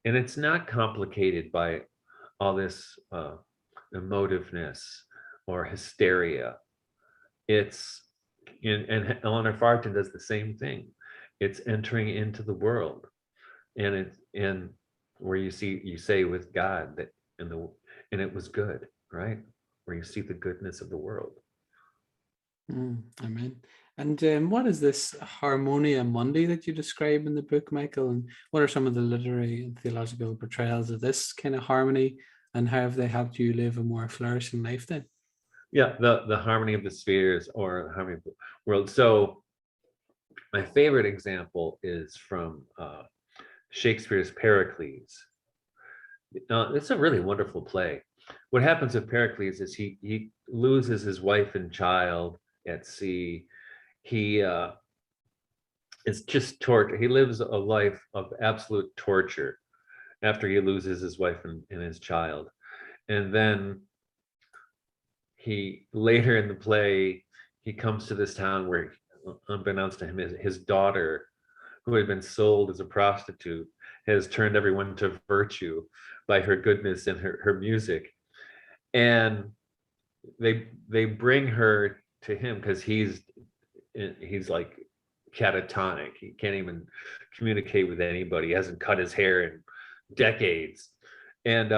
and it's not complicated by all this emotiveness or hysteria. It's and Eleanor Farton does the same thing. It's entering into the world, and it's in where you say with God that and it was good, right? Where you see the goodness of the world. Amen. And what is this Harmonia Mundi that you describe in the book, Michael? And what are some of the literary and theological portrayals of this kind of harmony, and how have they helped you live a more flourishing life then? Yeah, the harmony of the spheres, or the harmony of the world. So my favorite example is from Shakespeare's Pericles. It's a really wonderful play. What happens with Pericles is he loses his wife and child at sea. He is just torture. He lives a life of absolute torture after he loses his wife and his child. And then he later in the play, he comes to this town where, unbeknownst to him, his daughter, who had been sold as a prostitute, has turned everyone to virtue by her goodness and her music. And they bring her to him because he's like catatonic. He can't even communicate with anybody. He hasn't cut his hair in decades. And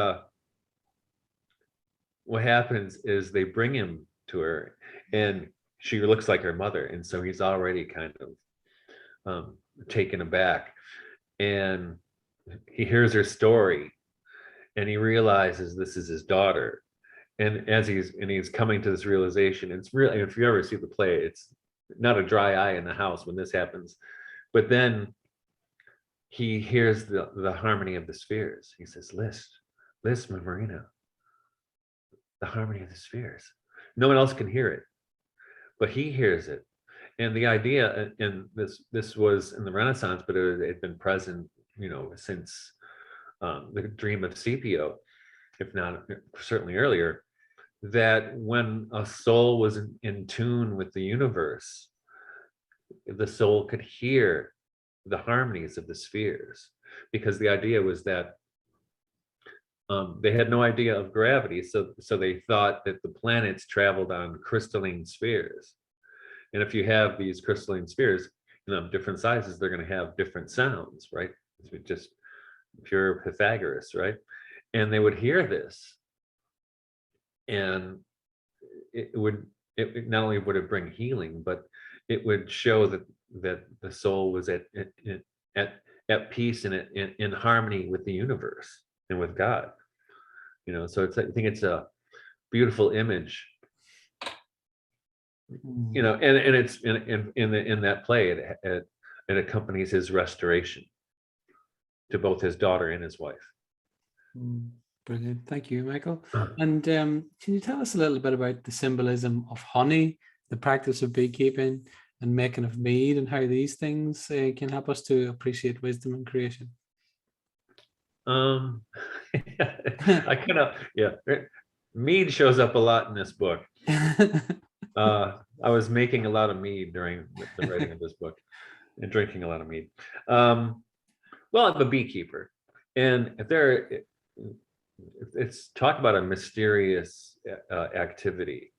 what happens is they bring him to her, and she looks like her mother, and so he's already kind of taken aback, and he hears her story, and he realizes this is his daughter. And as he's coming to this realization, it's really, if you ever see the play, it's not a dry eye in the house when this happens. But then he hears the harmony of the spheres. He says, List, my Marina, the harmony of the spheres. No one else can hear it, but he hears it. And the idea, and this was in the Renaissance, but it had been present, since the dream of Scipio, if not certainly earlier, that when a soul was in tune with the universe, the soul could hear the harmonies of the spheres, because the idea was that they had no idea of gravity, so they thought that the planets traveled on crystalline spheres. And if you have these crystalline spheres, different sizes, they're going to have different sounds, right? It's just pure Pythagoras, right? And they would hear this, and it not only would it bring healing, but it would show that the soul was at peace and in harmony with the universe and with God. So I think it's a beautiful image. And it's in that play, it accompanies his restoration to both his daughter and his wife. Brilliant. Thank you, Michael. And can you tell us a little bit about the symbolism of honey, the practice of beekeeping and making of mead, and how these things can help us to appreciate wisdom and creation? I kind of, mead shows up a lot in this book. I was making a lot of mead during the writing of this book and drinking a lot of mead. Well, I'm a beekeeper, and it's talk about a mysterious activity.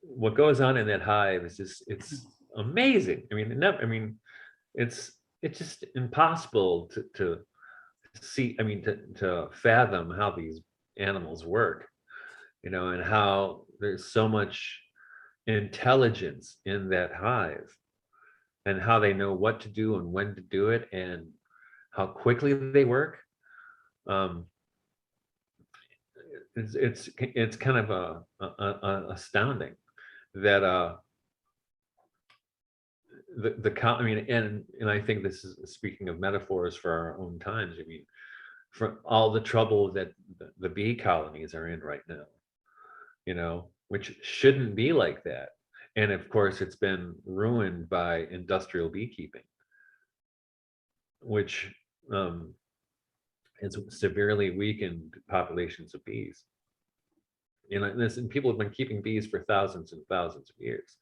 What goes on in that hive is it's amazing. It's just impossible to see. To fathom how these animals work, and how there's so much intelligence in that hive, and how they know what to do and when to do it, and how quickly they work. Um, it's kind of astounding that I mean, and I think this is speaking of metaphors for our own times. I mean, for all the trouble that the bee colonies are in right now, which shouldn't be like that. And of course, it's been ruined by industrial beekeeping, which has severely weakened populations of bees. And people have been keeping bees for thousands and thousands of years.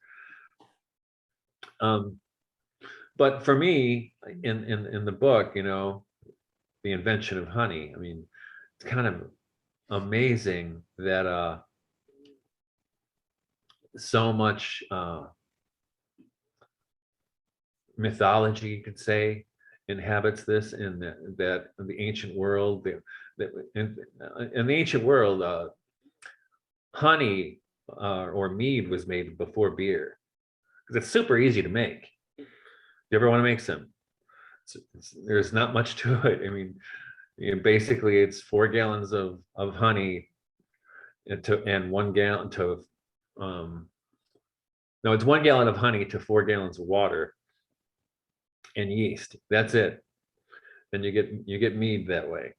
But for me, in the book, the invention of honey, I mean, it's kind of amazing that so much mythology, you could say, inhabits this, in that in the ancient world, in the ancient world, honey or mead was made before beer, because it's super easy to make. You ever want to make some? There's not much to it. I mean, basically it's 4 gallons of honey and 1 gallon to no, it's 1 gallon of honey to 4 gallons of water and yeast. That's it. Then you get mead that way.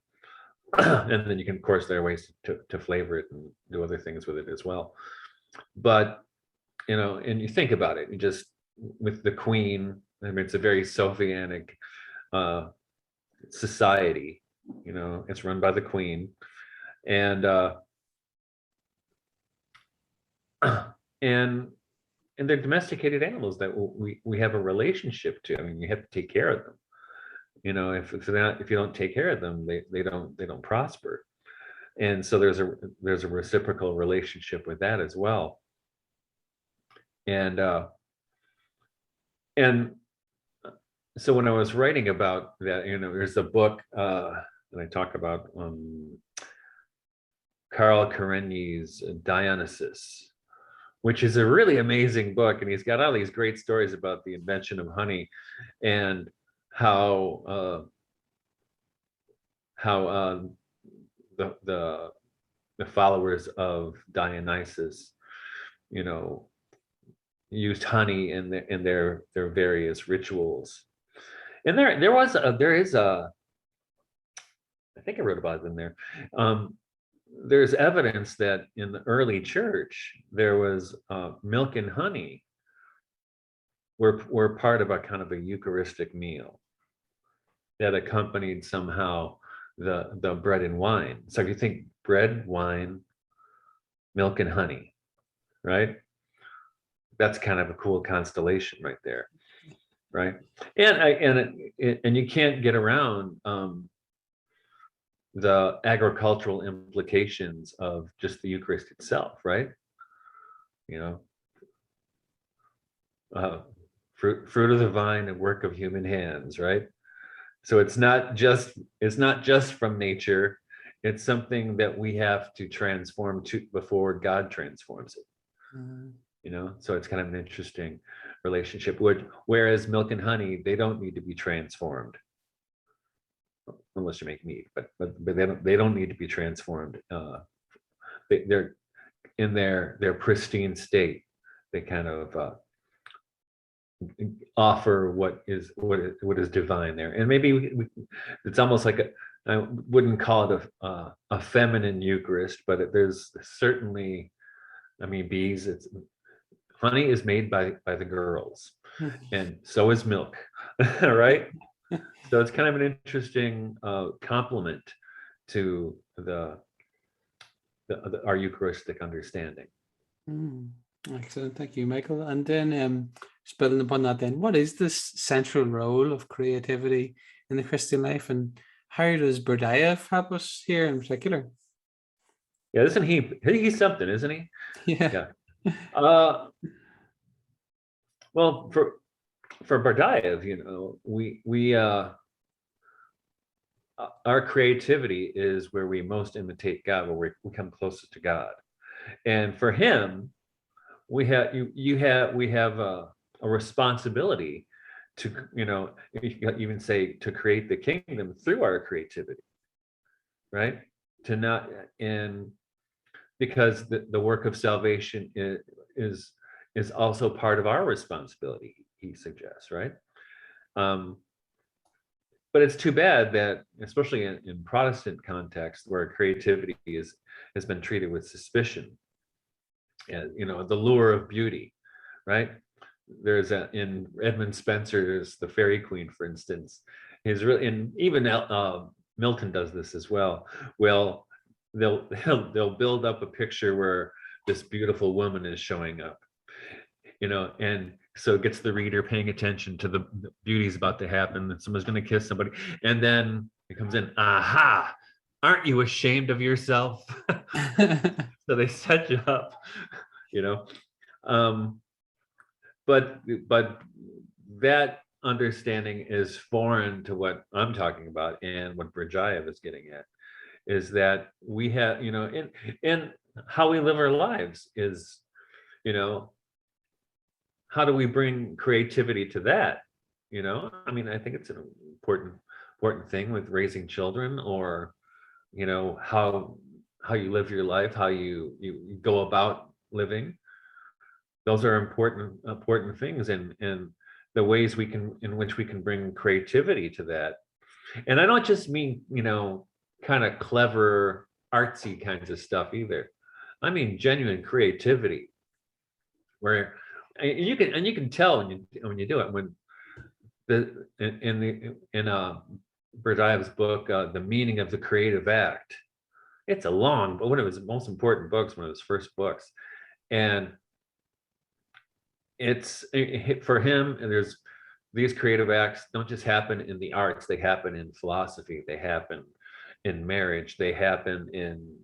And then you can, of course, there are ways to flavor it and do other things with it as well. But and you think about it, you just, with the queen, I mean, it's a very Sophianic society. It's run by the queen, and and they're domesticated animals that we have a relationship to. I mean, you have to take care of them. If you don't take care of them, they don't prosper. And so there's a reciprocal relationship with that as well. And so when I was writing about that, there's a book that I talk about, Carl Karenyi's Dionysus, which is a really amazing book, and he's got all these great stories about the invention of honey, and how the followers of Dionysus, used honey in their various rituals. And there is a, I think I wrote about it in there. There's evidence that in the early church there was milk and honey were part of a kind of a Eucharistic meal that accompanied somehow the bread and wine. So if you think bread, wine, milk, and honey, right? That's kind of a cool constellation right there, right? And you can't get around the agricultural implications of just the Eucharist itself, right? Fruit of the vine and work of human hands, right? So it's not just from nature. It's something that we have to transform to before God transforms it. So it's kind of an interesting relationship. Whereas milk and honey, they don't need to be transformed, unless you make meat. But they don't need to be transformed. They're in their pristine state. They kind of offer what is divine there. And maybe it's almost like I wouldn't call it a feminine Eucharist, but there's certainly, I mean, honey is made by the girls, and so is milk, right? So it's kind of an interesting complement to our Eucharistic understanding. Excellent, thank you, Michael. And then just building upon that, then, what is this central role of creativity in the Christian life, and how does Berdyaev help us here in particular? Yeah, isn't he's something, isn't he? Yeah. Well, for Berdyaev, we our creativity is where we most imitate God, where we come closer to God. And for him, we have a responsibility to, you can even say, to create the kingdom through our creativity, right? To not in Because the work of salvation is also part of our responsibility, he suggests, right? Um, but it's too bad that, especially in Protestant context, where creativity has been treated with suspicion, and the lure of beauty, right? In Edmund Spencer's The Fairy Queen, for instance, is really, and even Milton does this as well. Well, they'll build up a picture where this beautiful woman is showing up, and so it gets the reader paying attention to the beauty's about to happen, and someone's going to kiss somebody, and then it comes in, aha, aren't you ashamed of yourself? So they set you up, you know. But that understanding is foreign to what I'm talking about, and what Bridjaev is getting at is that we have, in how we live our lives is, how do we bring creativity to that? I mean, I think it's an important thing with raising children, or how you live your life, how you go about living. Those are important things, and the ways in which we can bring creativity to that. And I don't just mean, kind of clever, artsy kinds of stuff either. I mean genuine creativity, where you can tell when you do it. When in Berdyaev's book, The Meaning of the Creative Act, it's a long, but one of his most important books, one of his first books, and for him, and there's these creative acts don't just happen in the arts, they happen in philosophy, they happen in marriage, they happen in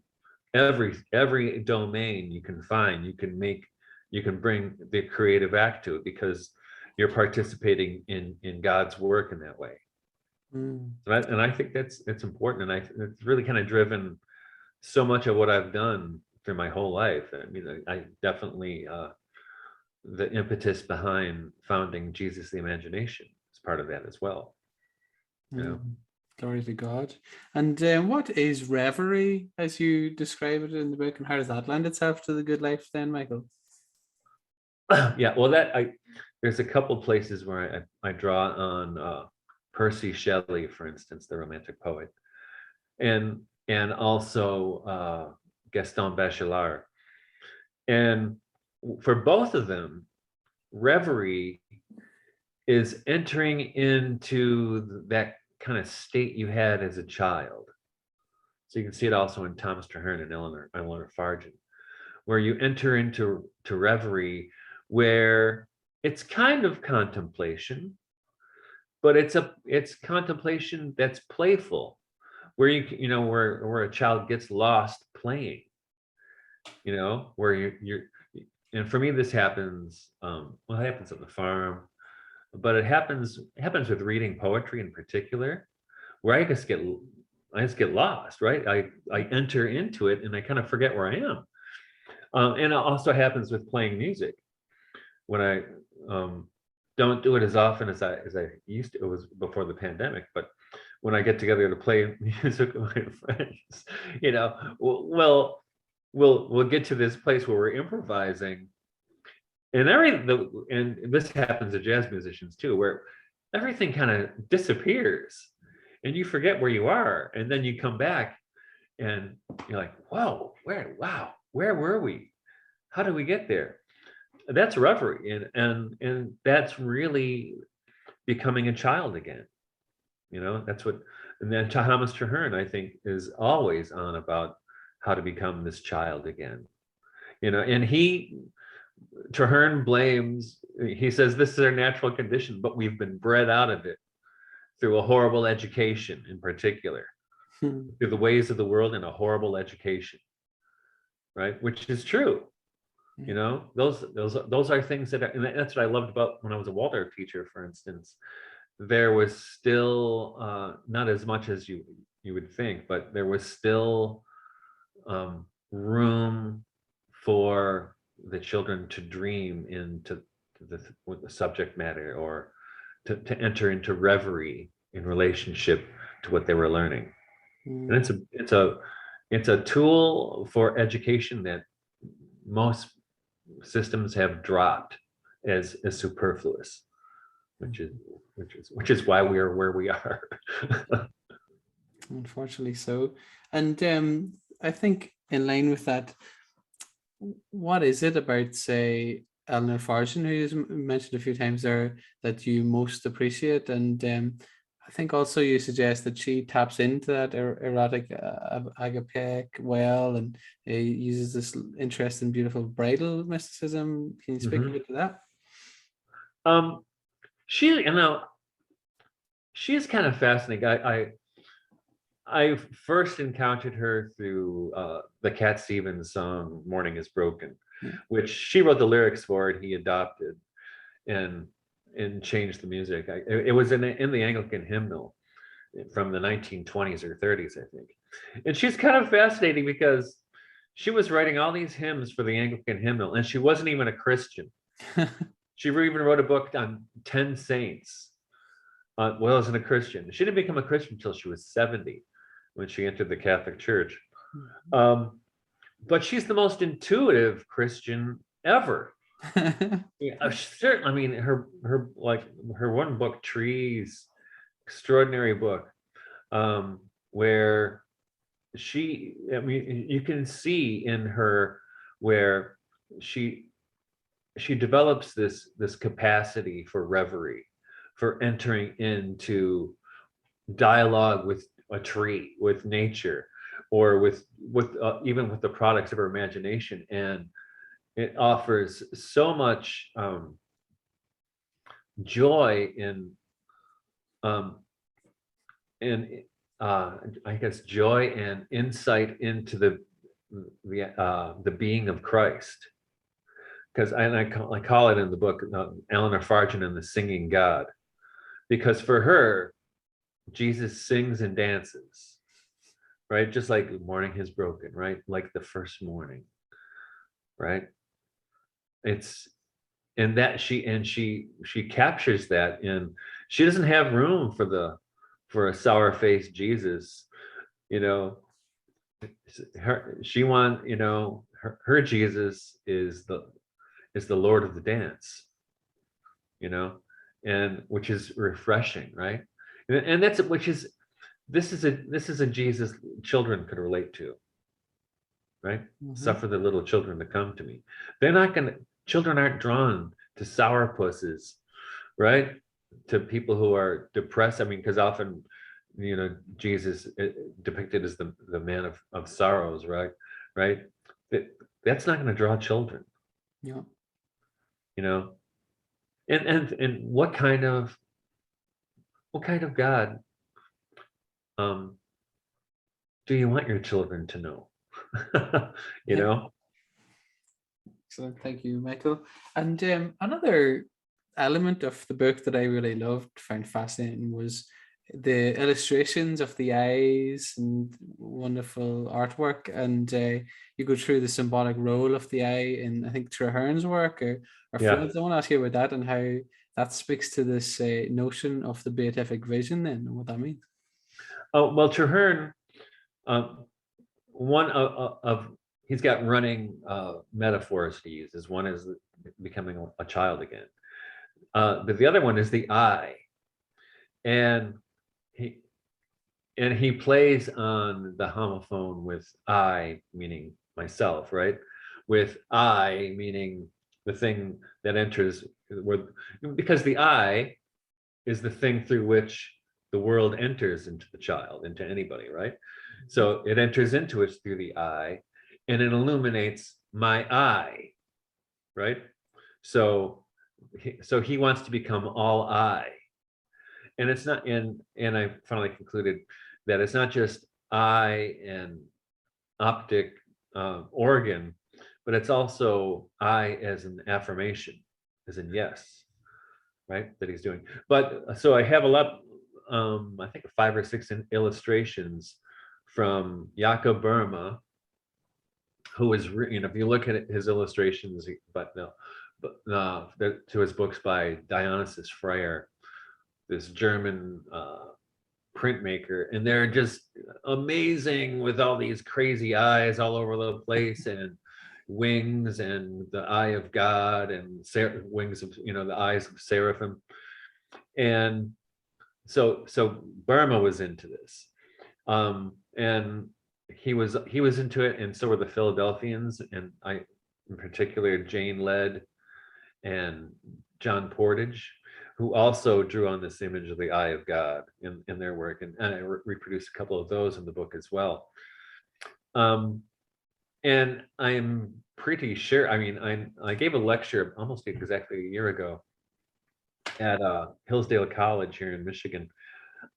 every domain you can find. You can bring the creative act to it, because you're participating in God's work in that way. And I think it's important, and it's really kind of driven so much of what I've done through my whole life. I mean, I definitely the impetus behind founding Jesus the Imagination is part of that as well. Glory to God. And what is reverie, as you describe it in the book, and how does that lend itself to the good life then, Michael? Yeah, well, there's a couple places where I draw on Percy Shelley, for instance, the Romantic poet, and also Gaston Bachelard. And for both of them, reverie is entering into that kind of state you had as a child. So you can see it also in Thomas Traherne and Eleanor Fargen, where you enter into reverie, where it's kind of contemplation, but it's contemplation that's playful, where where a child gets lost playing, where you're and for me this happens, it happens at the farm, but it happens with reading poetry in particular, where I just get lost, right? I enter into it and I kind of forget where I am. And it also happens with playing music, when I don't do it as often as I used to. It was before the pandemic, but when I get together to play music with my friends, we'll get to this place where we're improvising, and and this happens to jazz musicians too, where everything kind of disappears and you forget where you are, and then you come back and you're like, whoa, where were we? How did we get there? That's reverie, and that's really becoming a child again. That's what, and then Thomas Traherne, I think, is always on about how to become this child again. And Traherne he says this is our natural condition, but we've been bred out of it through a horrible education, in particular, through the ways of the world and a horrible education, right? Which is true. Those are things and that's what I loved about when I was a Waldorf teacher, for instance. There was still not as much as you would think, but there was still room for the children to dream into with the subject matter, or to enter into reverie in relationship to what they were learning. And it's a tool for education that most systems have dropped as superfluous, which is why we are where we are. Unfortunately so. And I think in line with that, what is it about, say, Eleanor Farsion, who is mentioned a few times there, that you most appreciate? And I think also you suggest that she taps into that erotic agapic well, and uses this interesting, beautiful bridal mysticism. Can you speak a bit to that? She, she's kind of fascinating. I first encountered her through the Cat Stevens song "Morning Is Broken," which she wrote the lyrics for, and he adopted and changed the music. It was in the Anglican hymnal from the 1920s or 30s, I think. And she's kind of fascinating because she was writing all these hymns for the Anglican hymnal, and she wasn't even a Christian. She even wrote a book on 10 saints. Well, as a Christian, she didn't become a Christian until she was 70, when she entered the Catholic Church. But she's the most intuitive Christian ever. Certainly, I mean, her one book, Trees, extraordinary book, where you can see in her where she develops this capacity for reverie, for entering into dialogue with a tree, with nature, or with even with the products of her imagination, and it offers so much joy in I guess joy and insight into the being of Christ. Because I call it in the book Eleanor Fargen and the Singing God, because for her, Jesus sings and dances, right? Just like morning is broken, right? Like the first morning, right? It's and that she captures that, and she doesn't have room for a sour-faced Jesus, you know. Her Jesus is the Lord of the dance, you know, and which is refreshing, right? And that's this is a Jesus children could relate to, right? Suffer the little children to come to me. Children aren't drawn to sourpusses, right? To people who are depressed. I mean, because often, Jesus depicted as the man of sorrows, right? Right? That's not going to draw children. Yeah. And what kind of God do you want your children to know? Excellent. Thank you, Michael. And another element of the book that I really found fascinating, was the illustrations of the eyes and wonderful artwork. And you go through the symbolic role of the eye in, I think, Traherne's work or Flint's. I want to ask you about that and how that speaks to this notion of the beatific vision then, and what that means. Oh, well, Traherne, one of he's got running metaphors he uses. One is becoming a child again, but the other one is the eye, and he plays on the homophone with I, meaning myself, right? With I, meaning the thing that enters, because the I is the thing through which the world enters into the child, into anybody, right? So it enters into it through the eye, and it illuminates my eye, right? So he wants to become all eye. And it's not, and I finally concluded that it's not just eye and optic organ, but it's also I as an affirmation, as in yes, right? That he's doing. But so I have a lot, I think 5 or 6 illustrations from Jakob Burma, who was, if you look at his illustrations, to his books by Dionysius Freyr, this German printmaker, and they're just amazing with all these crazy eyes all over the place and wings and the eye of God and wings of, the eyes of seraphim. And so Burma was into this, and he was into it, and so were the Philadelphians, and in particular Jane Ledd and John Portage, who also drew on this image of the eye of God in their work, and I reproduced a couple of those in the book as well. And I'm pretty sure, I gave a lecture almost exactly a year ago at Hillsdale College here in Michigan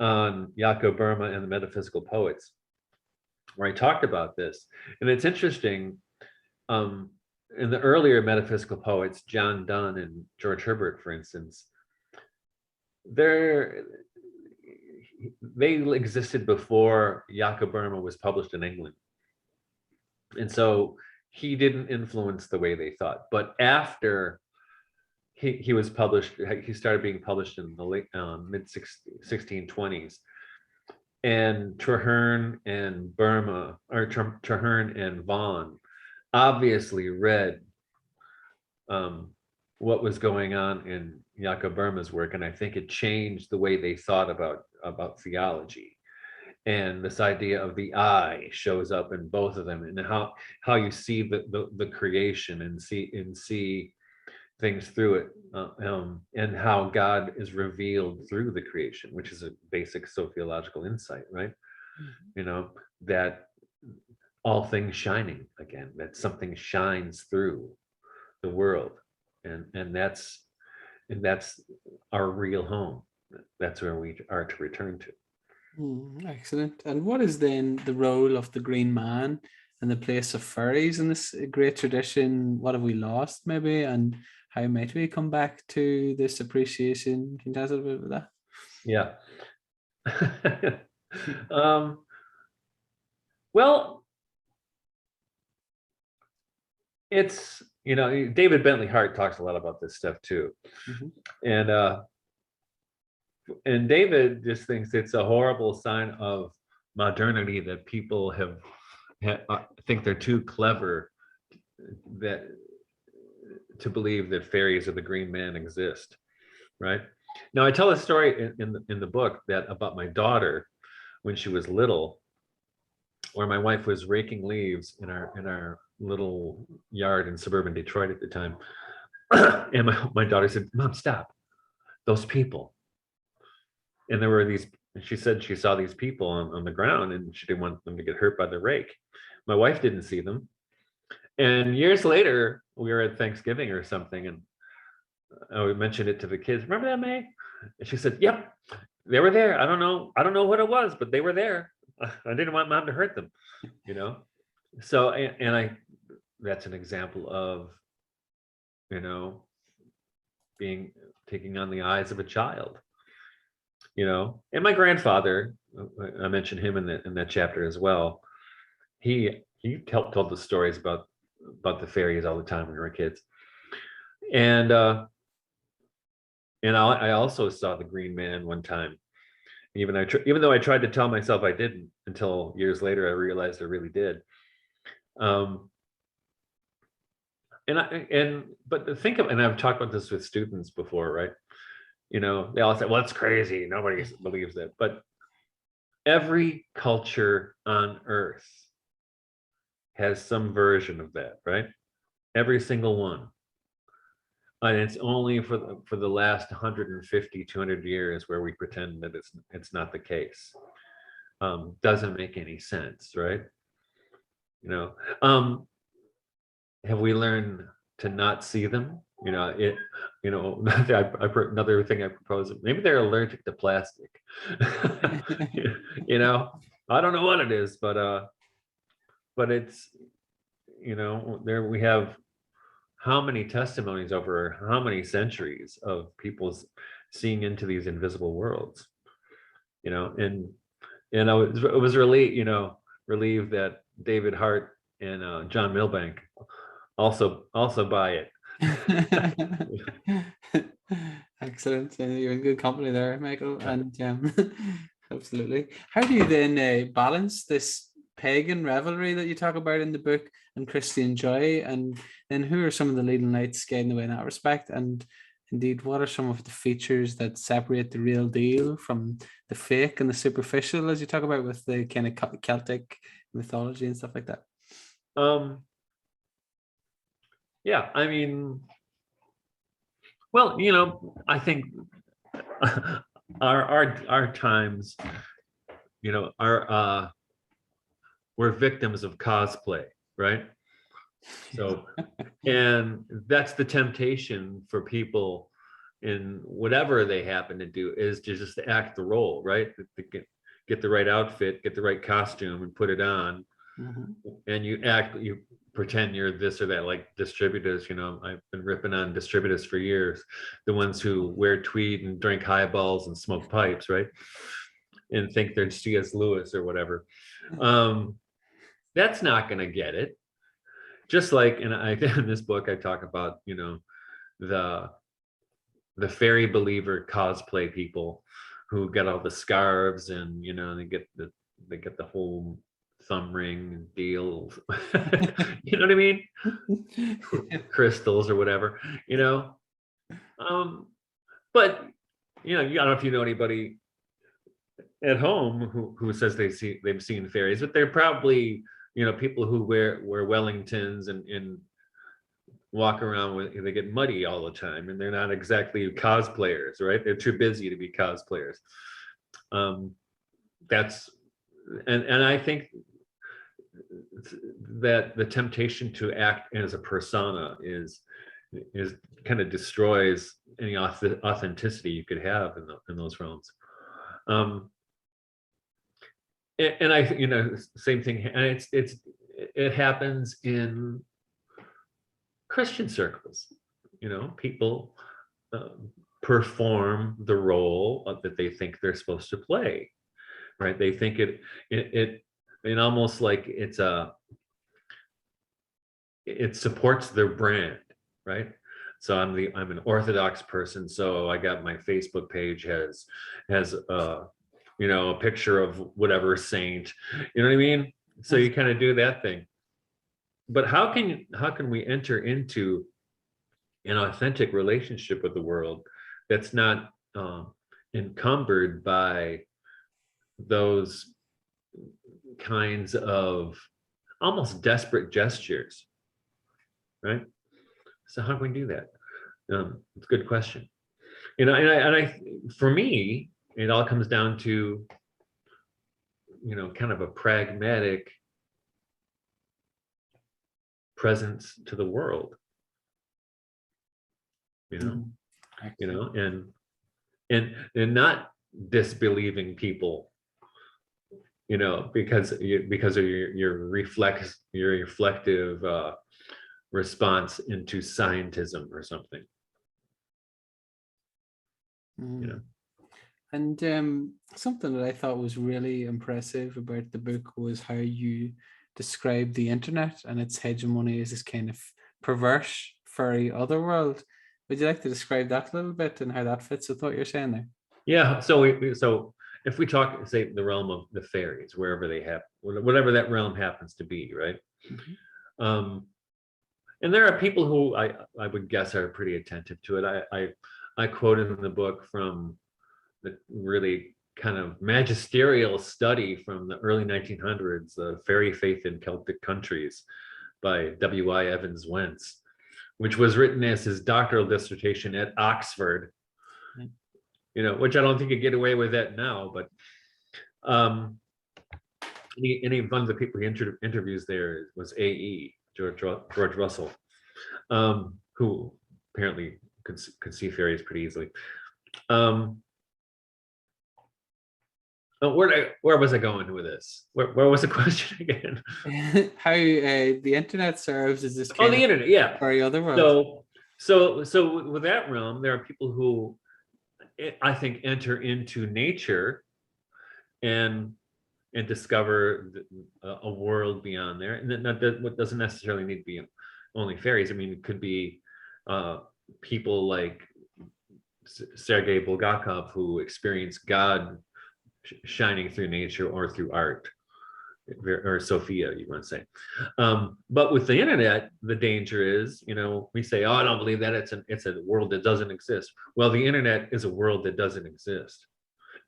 on Jacob Burma and the metaphysical poets, where I talked about this. And it's interesting, in the earlier metaphysical poets, John Donne and George Herbert, for instance, they existed before Jacob Burma was published in England. And so he didn't influence the way they thought. But after he was published, he started being published in the late mid 1620s. And Traherne and Burma, or Traherne and Vaughan, obviously read what was going on in Jacob Burma's work, and I think it changed the way they thought about theology. And this idea of the eye shows up in both of them, and how you see the creation and see things through it, and how God is revealed through the creation, which is a basic sociological insight, right? Mm-hmm. That all things shining again, that something shines through the world, and that's our real home. That's where we are to return to. Excellent. And what is then the role of the Green Man and the place of fairies in this great tradition? What have we lost, maybe, and how might we come back to this appreciation? Can you tell us a little bit about that? Yeah. Well, it's, David Bentley Hart talks a lot about this stuff too. Mm-hmm. And David just thinks it's a horrible sign of modernity that people think they're too clever to believe that fairies or the Green Man exist, right? Now, I tell a story in the book about my daughter when she was little, where my wife was raking leaves in our little yard in suburban Detroit at the time, and my daughter said, "Mom, stop! Those people." And there were these. She said she saw these people on the ground, and she didn't want them to get hurt by the rake. My wife didn't see them. And years later, we were at Thanksgiving or something, and we mentioned it to the kids. Remember that, May? And she said, "Yep, they were there. I don't know what it was, but they were there. I didn't want Mom to hurt them, So, and that's an example of, taking on the eyes of a child, And my grandfather, I mentioned him in that chapter as well. He told the stories about the fairies all the time when we were kids, and I also saw the Green Man one time. Even though I tried to tell myself I didn't, until years later I realized I really did. But think of, and I've talked about this with students before, right? They all say, "Well, it's crazy. Nobody believes that." But every culture on Earth has some version of that, right? Every single one. And it's only for the last 150, 200 years where we pretend that it's not the case. Doesn't make any sense, right? Have we learned to not see them? Another thing I propose, maybe they're allergic to plastic. I don't know what it is, but it's, there we have how many testimonies over how many centuries of people seeing into these invisible worlds, and I was really, relieved that David Hart John Milbank. Also buy it. Excellent. You're in good company there, Michael. And absolutely. How do you then balance this pagan revelry that you talk about in the book and Christian joy? And then who are some of the leading lights guiding the way in that respect? And indeed, what are some of the features that separate the real deal from the fake and the superficial, as you talk about with the kind of Celtic mythology and stuff like that? Yeah, I mean, well, you know, I think our times, you know, are we're victims of cosplay, right? So, and that's the temptation for people in whatever they happen to do, is to just act the role, right? To get the right outfit, get the right costume and put it on. And you pretend you're this or that, like distributors. You know, I've been ripping on distributors for years, the ones who wear tweed and drink highballs and smoke pipes, right? And think they're C.S. Lewis or whatever. That's not going to get it. Just like, and in this book I talk about, you know, the fairy believer cosplay people who get all the scarves and, you know, they get the whole thumb ring deal. You know what I mean? Crystals or whatever, you know. But you know, I don't know if you know anybody at home who says they've seen fairies, but they're probably, you know, people who wear Wellingtons and walk around with, they get muddy all the time, and they're not exactly cosplayers, right? They're too busy to be cosplayers. That's and I think that the temptation to act as a persona is kind of destroys any authenticity you could have in those realms. And I, you know, same thing, and it happens in Christian circles. You know, people perform the role that they think they're supposed to play, right? They think it almost like it supports their brand, right? So I'm an Orthodox person, so I got my Facebook page has you know, a picture of whatever saint, you know what I mean? So you kind of do that thing. But how can we enter into an authentic relationship with the world that's not encumbered by those kinds of almost desperate gestures, right? So how can we do that? It's a good question. You know, and I for me, it all comes down to, you know, kind of a pragmatic presence to the world. You know, you know, and not disbelieving people, you know, because of your reflective response into scientism or something. You know. And something that I thought was really impressive about the book was how you describe the internet and its hegemony as this kind of perverse, furry otherworld. Would you like to describe that a little bit and how that fits with what you're saying there? Yeah. So if we talk, say, the realm of the fairies, wherever they have, whatever that realm happens to be, right? And there are people who I would guess are pretty attentive to it. I quoted in the book from the really kind of magisterial study from the early 1900s, the Fairy Faith in Celtic Countries by W.I. Evans Wentz, which was written as his doctoral dissertation at Oxford, you know, which I don't think you get away with that now, but any one of the people he interviews there was A.E. George Russell, who apparently could see fairies pretty easily. Where was I going with this? Where was the question again? How the internet serves as this kind the internet, yeah. furry otherworld. So with that realm, there are people who I think enter into nature and discover a world beyond there, and that doesn't necessarily need to be only fairies. I mean, it could be people like Sergei Bulgakov, who experience God shining through nature or through art, or Sophia, you want to say. But with the internet, the danger is, we say, oh, I don't believe that, it's a world that doesn't exist. Well, the internet is a world that doesn't exist.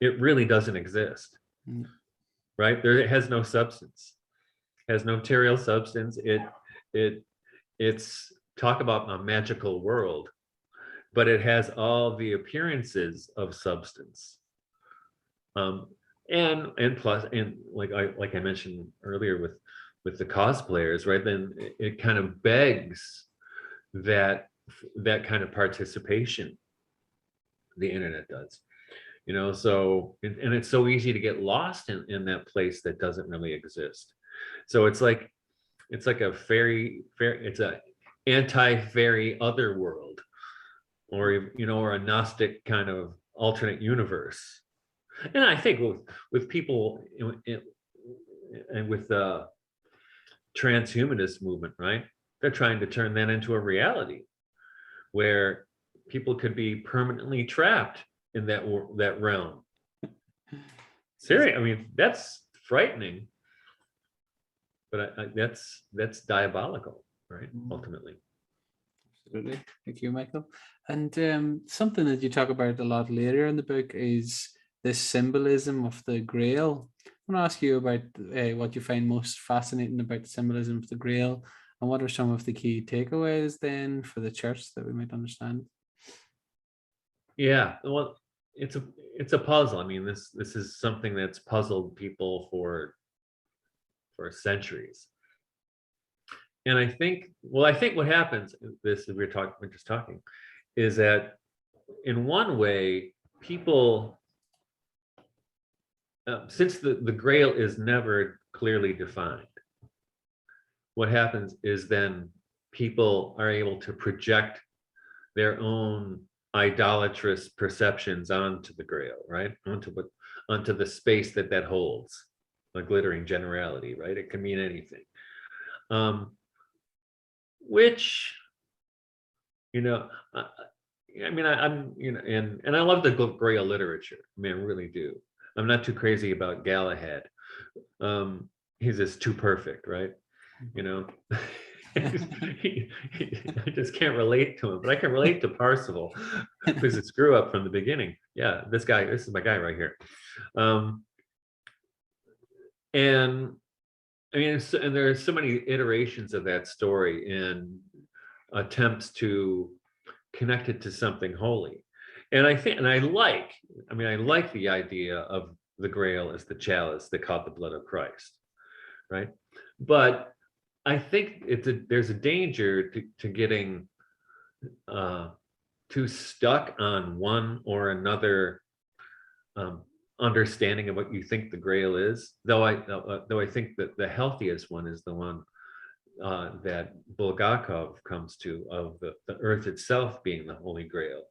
It really doesn't exist, right? It has no substance, has no material substance. It's talk about a magical world, but it has all the appearances of substance. And plus, and like I mentioned earlier with the cosplayers, right? Then it kind of begs that kind of participation. The internet does, so and it's so easy to get lost in that place that doesn't really exist. So it's like a it's a anti-fairy other world, or or a Gnostic kind of alternate universe. And I think with people and with the transhumanist movement, right? They're trying to turn that into a reality where people could be permanently trapped in that realm. Seriously, I mean, that's frightening, but that's diabolical, right? Ultimately. Absolutely. Thank you, Michael. And something that you talk about a lot later in the book is this symbolism of the Grail. I want to ask you about what you find most fascinating about the symbolism of the Grail, and what are some of the key takeaways then for the church that we might understand? Yeah, well, it's a puzzle. I mean, this is something that's puzzled people for centuries. And I think what happens, we're just talking, is that in one way, people, since the Grail is never clearly defined, what happens is then people are able to project their own idolatrous perceptions onto the Grail, right? Onto the space that holds, a glittering generality, right? It can mean anything. Which, I mean, I'm, and I love the Grail literature. I mean, I really do. I'm not too crazy about Galahad. He's just too perfect, right? I just can't relate to him, but I can relate to Parsifal, who's a screw up from the beginning. Yeah, this is my guy right here. And I mean, and there are so many iterations of that story and attempts to connect it to something holy. And I like the idea of the Grail as the chalice that caught the blood of Christ, right? But I think there's a danger to getting too stuck on one or another understanding of what you think the Grail is. Though I think that the healthiest one is the one that Bulgakov comes to, of the earth itself being the Holy Grail,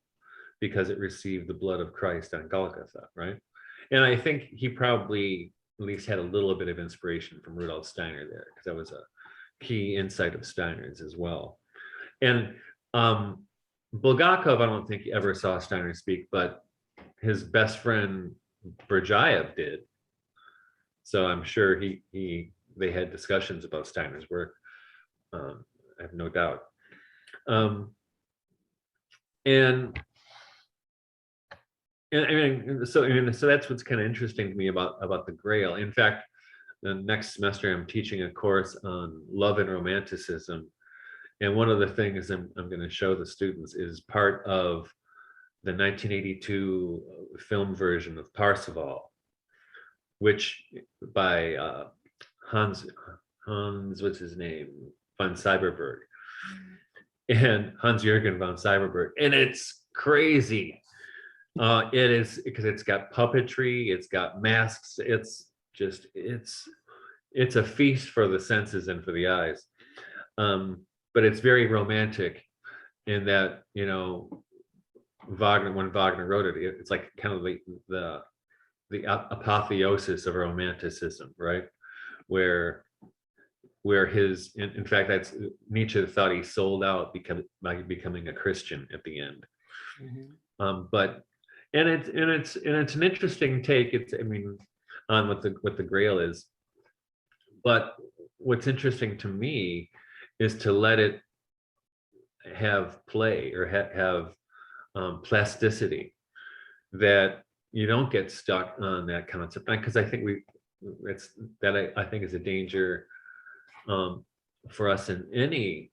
because it received the blood of Christ on Golgotha, right? And I think he probably at least had a little bit of inspiration from Rudolf Steiner there, because that was a key insight of Steiner's as well. And Bulgakov, I don't think he ever saw Steiner speak, but his best friend Berdyaev did. So I'm sure they had discussions about Steiner's work. I have no doubt. And I mean, so that's what's kind of interesting to me about the Grail. In fact, the next semester I'm teaching a course on love and romanticism, and one of the things I'm going to show the students is part of the 1982 film version of Parsifal, which by Hans, what's his name, von Cyberberg, and Hans-Jürgen von Cyberberg, and it's crazy. It is, because it's got puppetry, it's got masks, it's a feast for the senses and for the eyes. But it's very romantic in that, when Wagner wrote it, it's like kind of the apotheosis of romanticism, right? Where where in fact, that's Nietzsche thought he sold out by becoming a Christian at the end. But it's an interesting take. On what the Grail is. But what's interesting to me is to let it have play or have plasticity, that you don't get stuck on that concept, because I think I think is a danger for us in any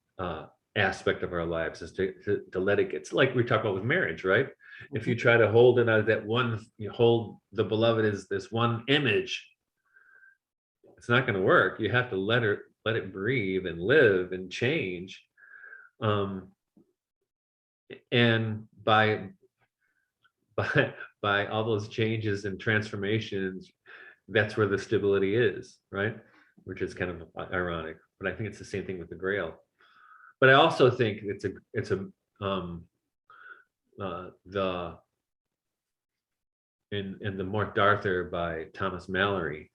aspect of our lives, is to let it get. It's like we talk about with marriage, right? If you try to hold it out that one, you hold the beloved as this one image, it's not going to work. You have to let it breathe and live and change. And by all those changes and transformations, that's where the stability is, right? Which is kind of ironic, but I think it's the same thing with the Grail. But I also think in the Morte d'Arthur by Thomas Mallory,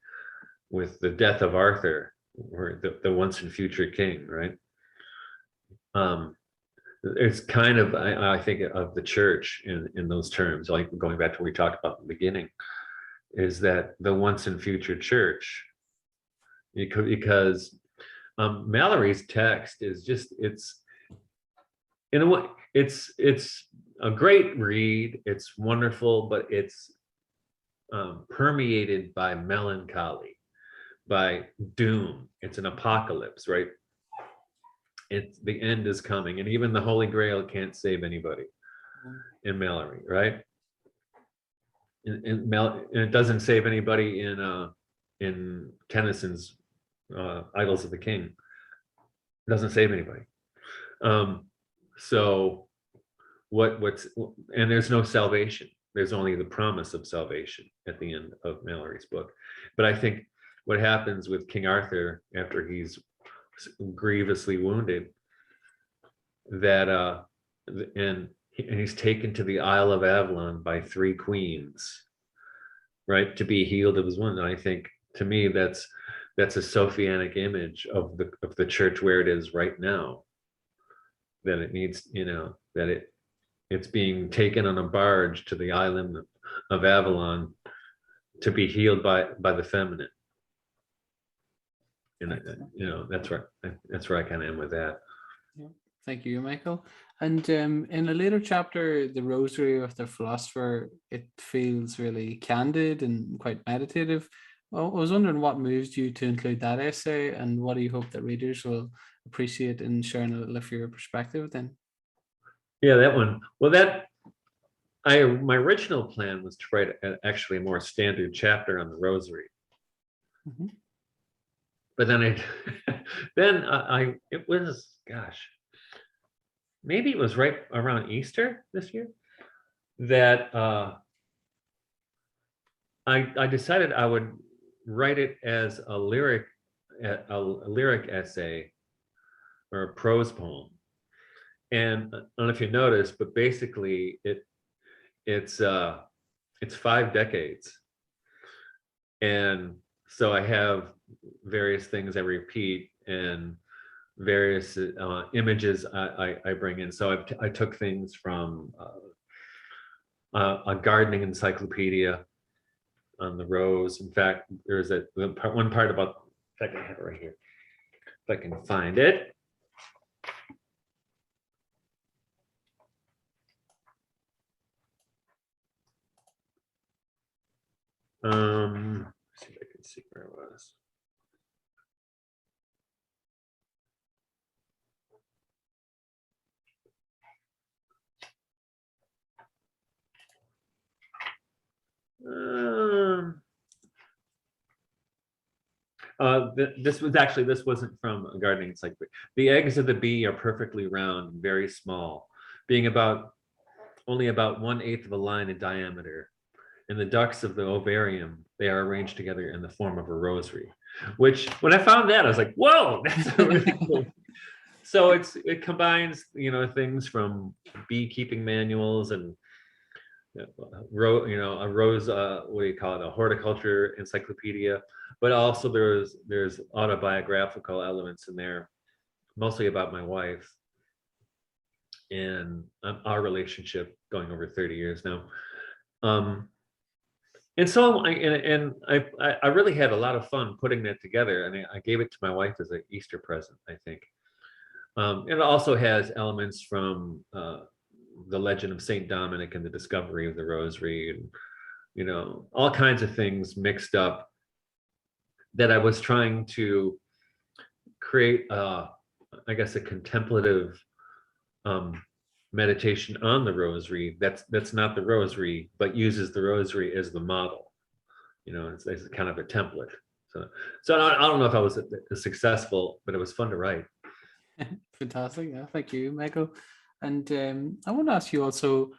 with the death of Arthur, or the once and future king, right? It's kind of, I think, of the church in those terms, like going back to what we talked about in the beginning, is that the once and future church, because Mallory's text is just, it's in a way, it's a great read, it's wonderful, but it's permeated by melancholy, by doom. It's an apocalypse, right? The end is coming, and even the Holy Grail can't save anybody in Mallory, right? And it doesn't save anybody in Tennyson's Idols of the King. It doesn't save anybody. So and there's no salvation. There's only the promise of salvation at the end of Mallory's book. But I think what happens with King Arthur after he's grievously wounded, that and he's taken to the Isle of Avalon by 3 queens, right, to be healed of his wound. And I think, to me, that's a Sophianic image of the church where it is right now, that it needs, that it's being taken on a barge to the island of Avalon to be healed by the feminine. And that's where I kind of am with that. Yeah. Thank you, Michael. And in a later chapter, The Rosary of the Philosopher, it feels really candid and quite meditative. I was wondering what moved you to include that essay, and what do you hope that readers will appreciate in sharing a little of your perspective then? Yeah, that one. Well, my original plan was to write actually a more standard chapter on the Rosary. Mm-hmm. But then it was, gosh, maybe it was right around Easter this year that I decided I would write it as a lyric essay or a prose poem. And I don't know if you noticed, but basically it's 5 decades. And so I have various things I repeat and various images I bring in. So I took things from a gardening encyclopedia on the rose. In fact, there's one part about, in fact, I have it right here, if I can find it. Let's see if I can see where it was. This wasn't from a gardening encyclopedia. The eggs of the bee are perfectly round and very small, being only about 1/8 of a line in diameter. In the ducts of the ovarium, they are arranged together in the form of a rosary. Which, when I found that, I was like, "Whoa, that's really cool." So it combines, things from beekeeping manuals and a rose, what do you call it, a horticulture encyclopedia, but also there's autobiographical elements in there, mostly about my wife and our relationship going over 30 years now. And so I really had a lot of fun putting that together, and I gave it to my wife as an Easter present, I think. It also has elements from the legend of Saint Dominic and the discovery of the Rosary, and all kinds of things mixed up that I was trying to create, I guess, a contemplative meditation on the Rosary that's not the Rosary, but uses the Rosary as the model. It's kind of a template. So I don't know if I was successful, but it was fun to write. Fantastic. Yeah, thank you, Michael. And I want to ask you also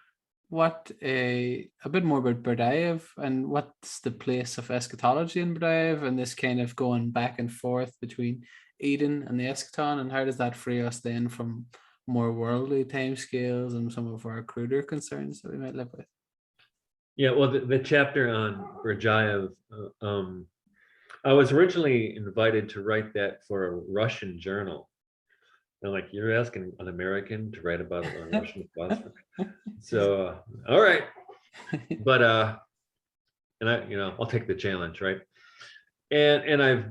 what a bit more about Berdyaev, and what's the place of eschatology in Berdyaev, and this kind of going back and forth between Eden and the eschaton, and how does that free us then from more worldly timescales and some of our cruder concerns that we might live with? Yeah, well, the chapter on Berdyaev, I was originally invited to write that for a Russian journal. And like, you're asking an American to write about a Russian philosopher? So, all right. But, and I'll take the challenge, right? And I've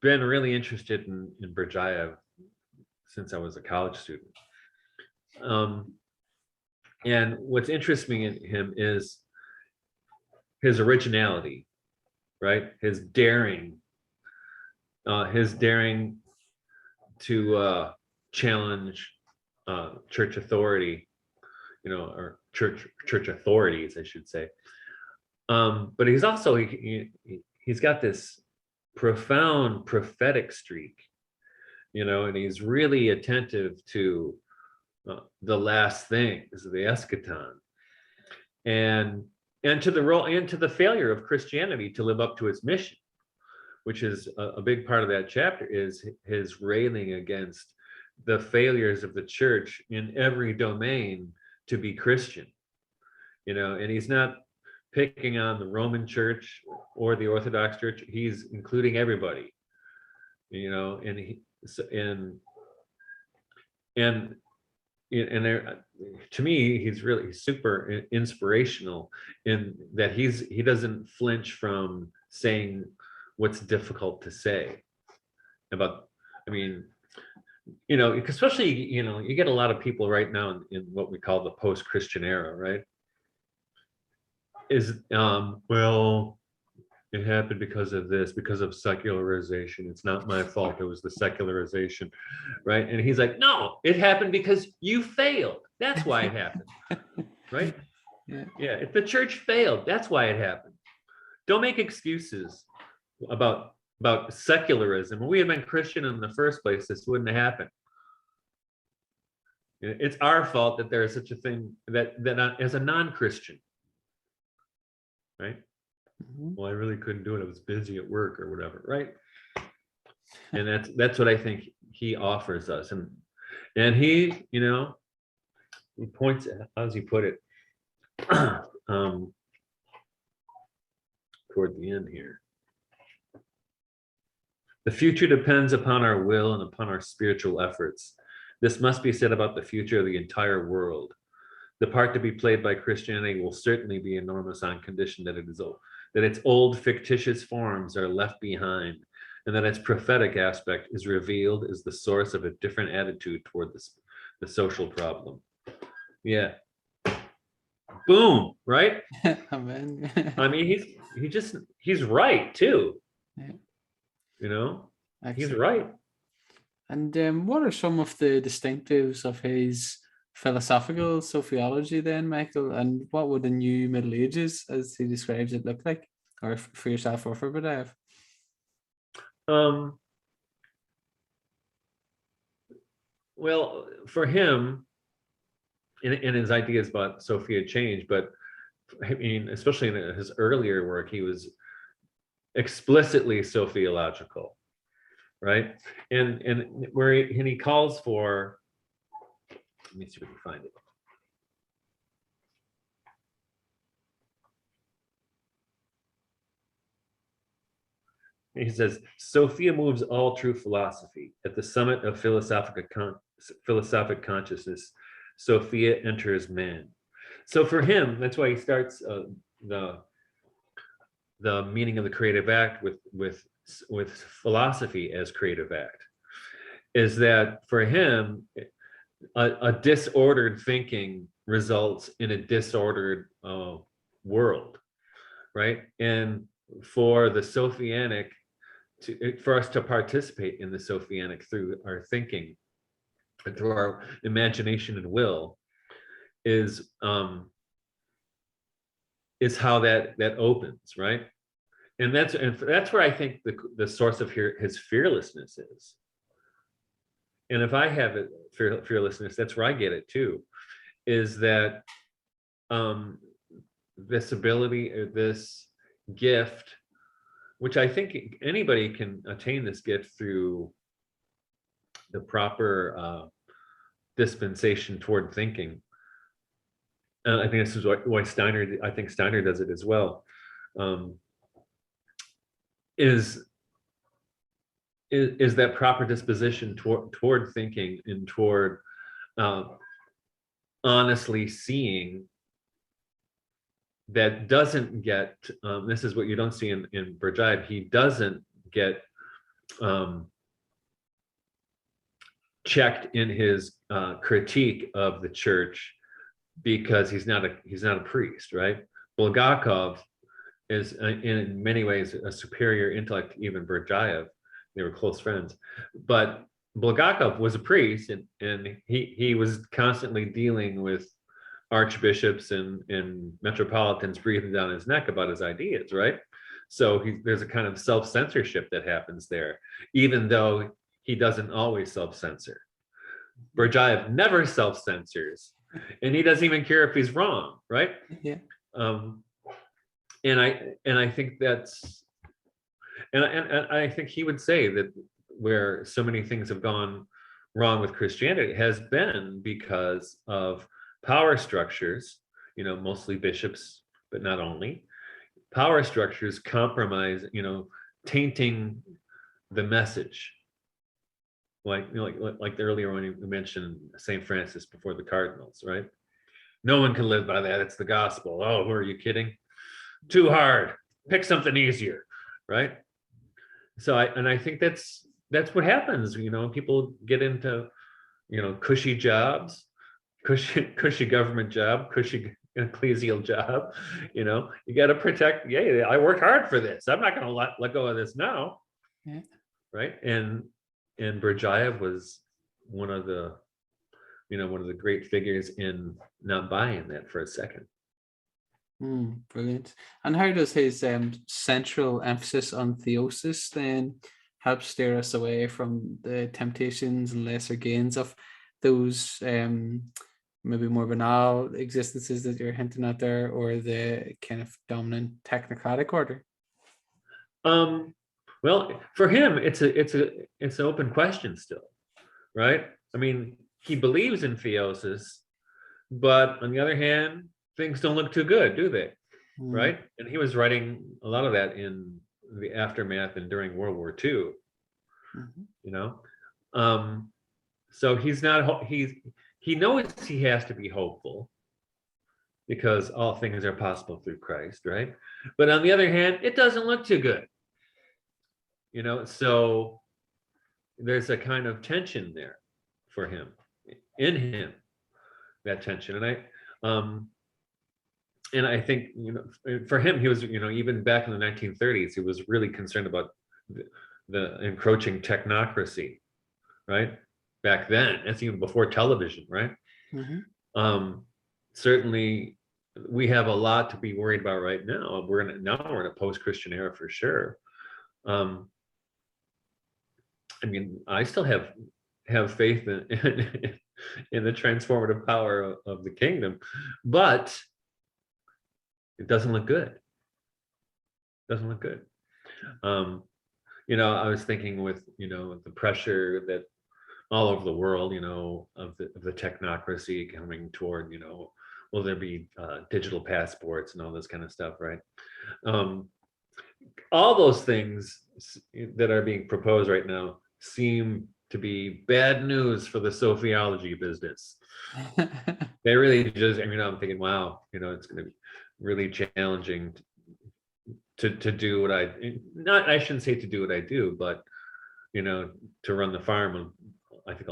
been really interested in Berdyaev since I was a college student. And what's interesting in him is his originality, right? His daring to challenge church authority, or church authorities, I should say. But he's also he's got this profound prophetic streak, and he's really attentive to the last things, the eschaton, and to the role and to the failure of Christianity to live up to its mission, which is a big part of that chapter, is his railing against the failures of the church in every domain to be Christian, and he's not picking on the Roman church or the Orthodox church. He's including everybody, and there, to me, he's super inspirational in that he doesn't flinch from saying what's difficult to say about, especially, you get a lot of people right now in what we call the post-Christian era, right? Well, it happened because of this, because of secularization. It's not my fault. It was the secularization, right? And he's like, no, it happened because you failed. That's why it happened, right? Yeah, if the church failed, that's why it happened. Don't make excuses about secularism. When we had been Christian in the first place, this wouldn't have happened. It's our fault that there is such a thing that as a non-Christian, right? Well, I really couldn't do it. I was busy at work or whatever, right? And that's what I think he offers us. And he, he points, how does he put it? Toward the end here. The future depends upon our will and upon our spiritual efforts. This must be said about the future of the entire world. The part to be played by Christianity will certainly be enormous on condition that its old fictitious forms are left behind, and that its prophetic aspect is revealed as the source of a different attitude toward the social problem. Yeah. Boom, right? Amen. He's right too. Yeah. He's Excellent. right. And what are some of the distinctives of his philosophical sophiology then, Michael? And what would the new Middle Ages, as he describes it, look like? Or for yourself or for Berdyaev? Well, for him, in his ideas about Sophia changed, but especially in his earlier work, he was explicitly sophiological, right? And he calls for, let me see if we can find it. He says, Sophia moves all true philosophy. At the summit of philosophic consciousness, Sophia enters man. So for him, that's why he starts the meaning of the creative act with philosophy as creative act, is that for him, a disordered thinking results in a disordered world, right? And for the Sophianic, for us to participate in the Sophianic through our thinking and through our imagination and will is how that opens, right? And that's where I think the source of his fearlessness is. And if I have it, fearlessness, that's where I get it too, is that this ability or this gift, which I think anybody can attain this gift through the proper dispensation toward thinking. I think this is why Steiner does it as well. Is that proper disposition toward thinking and toward honestly seeing that doesn't get, this is what you don't see in Berdyaev, he doesn't get checked in his critique of the church because he's not a priest, right? Bulgakov is in many ways a superior intellect to even Berdyaev. They were close friends, but Bulgakov was a priest, and he was constantly dealing with archbishops and metropolitans breathing down his neck about his ideas, right? So there's a kind of self-censorship that happens there, even though he doesn't always self-censor. Berdyaev never self-censors, and he doesn't even care if he's wrong, right? Yeah. And I think that's, and I think he would say that where so many things have gone wrong with Christianity has been because of power structures, mostly bishops, but not only. Power structures compromise, tainting the message. Like earlier when you mentioned St. Francis before the cardinals, right? No one can live by that. It's the gospel. Oh, who are you kidding? Too hard. Pick something easier, right? So I think that's what happens. People get into cushy jobs, cushy government job, cushy ecclesial job. You got to protect. Yeah, I worked hard for this. I'm not going to let go of this now, right? And Berdyaev was one of the great figures in not buying that for a second. Brilliant. And how does his central emphasis on theosis then help steer us away from the temptations and lesser gains of those maybe more banal existences that you're hinting at there, or the kind of dominant technocratic order? Well, for him, it's an open question still, right? I mean, he believes in theosis, but on the other hand, things don't look too good, do they? Right? And he was writing a lot of that in the aftermath and during World War II. So he knows he has to be hopeful because all things are possible through Christ, right? But on the other hand, it doesn't look too good. So there's a kind of tension there for him, in him, that tension. And I think, for him, he was, even back in the 1930s, he was really concerned about the encroaching technocracy, right? Back then, that's even before television, right? Certainly, we have a lot to be worried about right now. We're in a post-Christian era for sure. I mean, I still have faith in the transformative power of the kingdom, but it doesn't look good. Doesn't look good. I was thinking with the pressure that all over the world, of the technocracy coming toward, will there be digital passports and all this kind of stuff, right? all those things that are being proposed right now seem to be bad news for the Sophiology business. They really just, I mean, I'm thinking, wow, it's going to be really challenging to do what I shouldn't say to do what I do, but, to run the farm. I think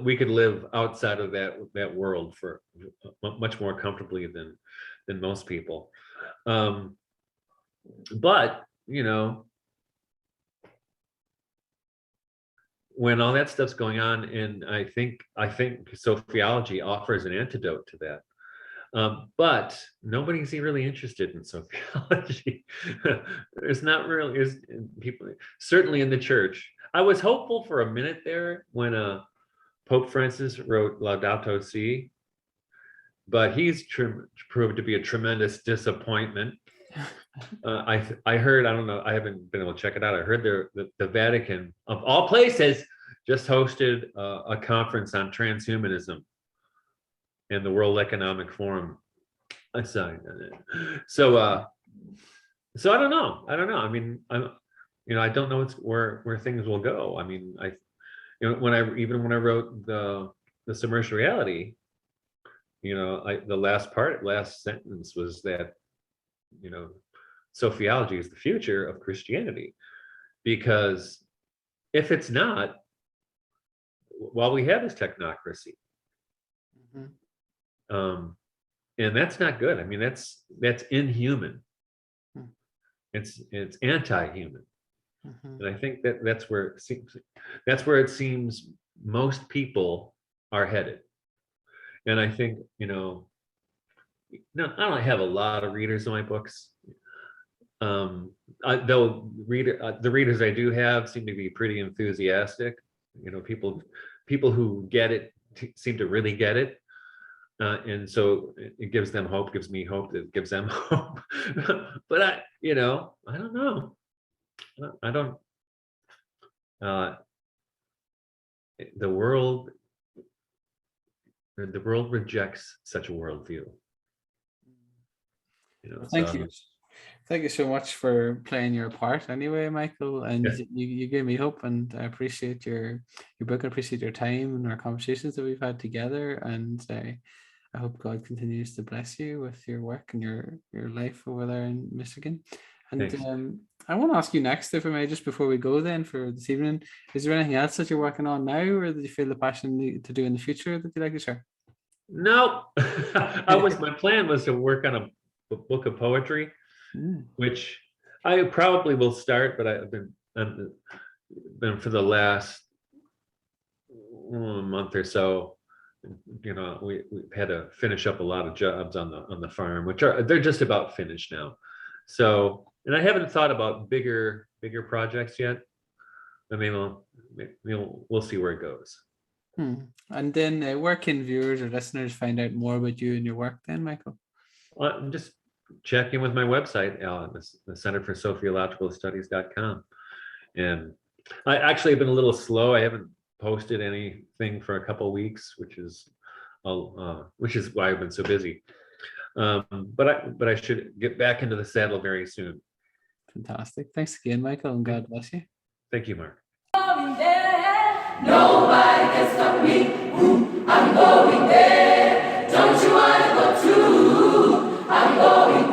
we could live outside of that world for much more comfortably than most people. But, when all that stuff's going on, and I think Sophiology offers an antidote to that. But nobody's really interested in Sophiology. There's not really people, certainly in the church. I was hopeful for a minute there when Pope Francis wrote Laudato Si, but he's proved to be a tremendous disappointment. I heard, I don't know, I haven't been able to check it out. I heard the Vatican, of all places, just hosted a conference on transhumanism and the World Economic Forum. So I don't know. I mean, I don't know where things will go. I mean, when I wrote the Submerged Reality, the last sentence was that, Sophiology is the future of Christianity, because if it's not, while we have this technocracy, and that's not good. I mean, that's inhuman. It's anti-human, and I think that's where it seems most people are headed. And I think, I don't have a lot of readers in my books. Though the readers I do have seem to be pretty enthusiastic. People who get it seem to really get it, and so it gives them hope, gives me hope, that gives them hope. But I don't know. I don't. The world rejects such a worldview. Thank you. Thank you so much for playing your part anyway, Michael. And yes. you gave me hope, and I appreciate your book. I appreciate your time and our conversations that we've had together. And I hope God continues to bless you with your work and your life over there in Michigan. And I want to ask you next, if I may, just before we go then for this evening, is there anything else that you're working on now, or that you feel the passion to do in the future that you'd like to share? No, my plan was to work on a book of poetry, which I probably will start, but I've been for the last month or so, we've had to finish up a lot of jobs on the farm, which they're just about finished now. So, and I haven't thought about bigger projects yet. I mean, we'll see where it goes. And then where can viewers or listeners find out more about you and your work then, Michael? Well, just check in with my website, the Center for Sophiological Studies.com. And I actually have been a little slow. I haven't posted anything for a couple of weeks, which is why I've been so busy. But I should get back into the saddle very soon. Fantastic. Thanks again, Michael, and God bless you. Thank you, Mark. Nobody can stop me. I'm going there. Don't you want to go too? I'm going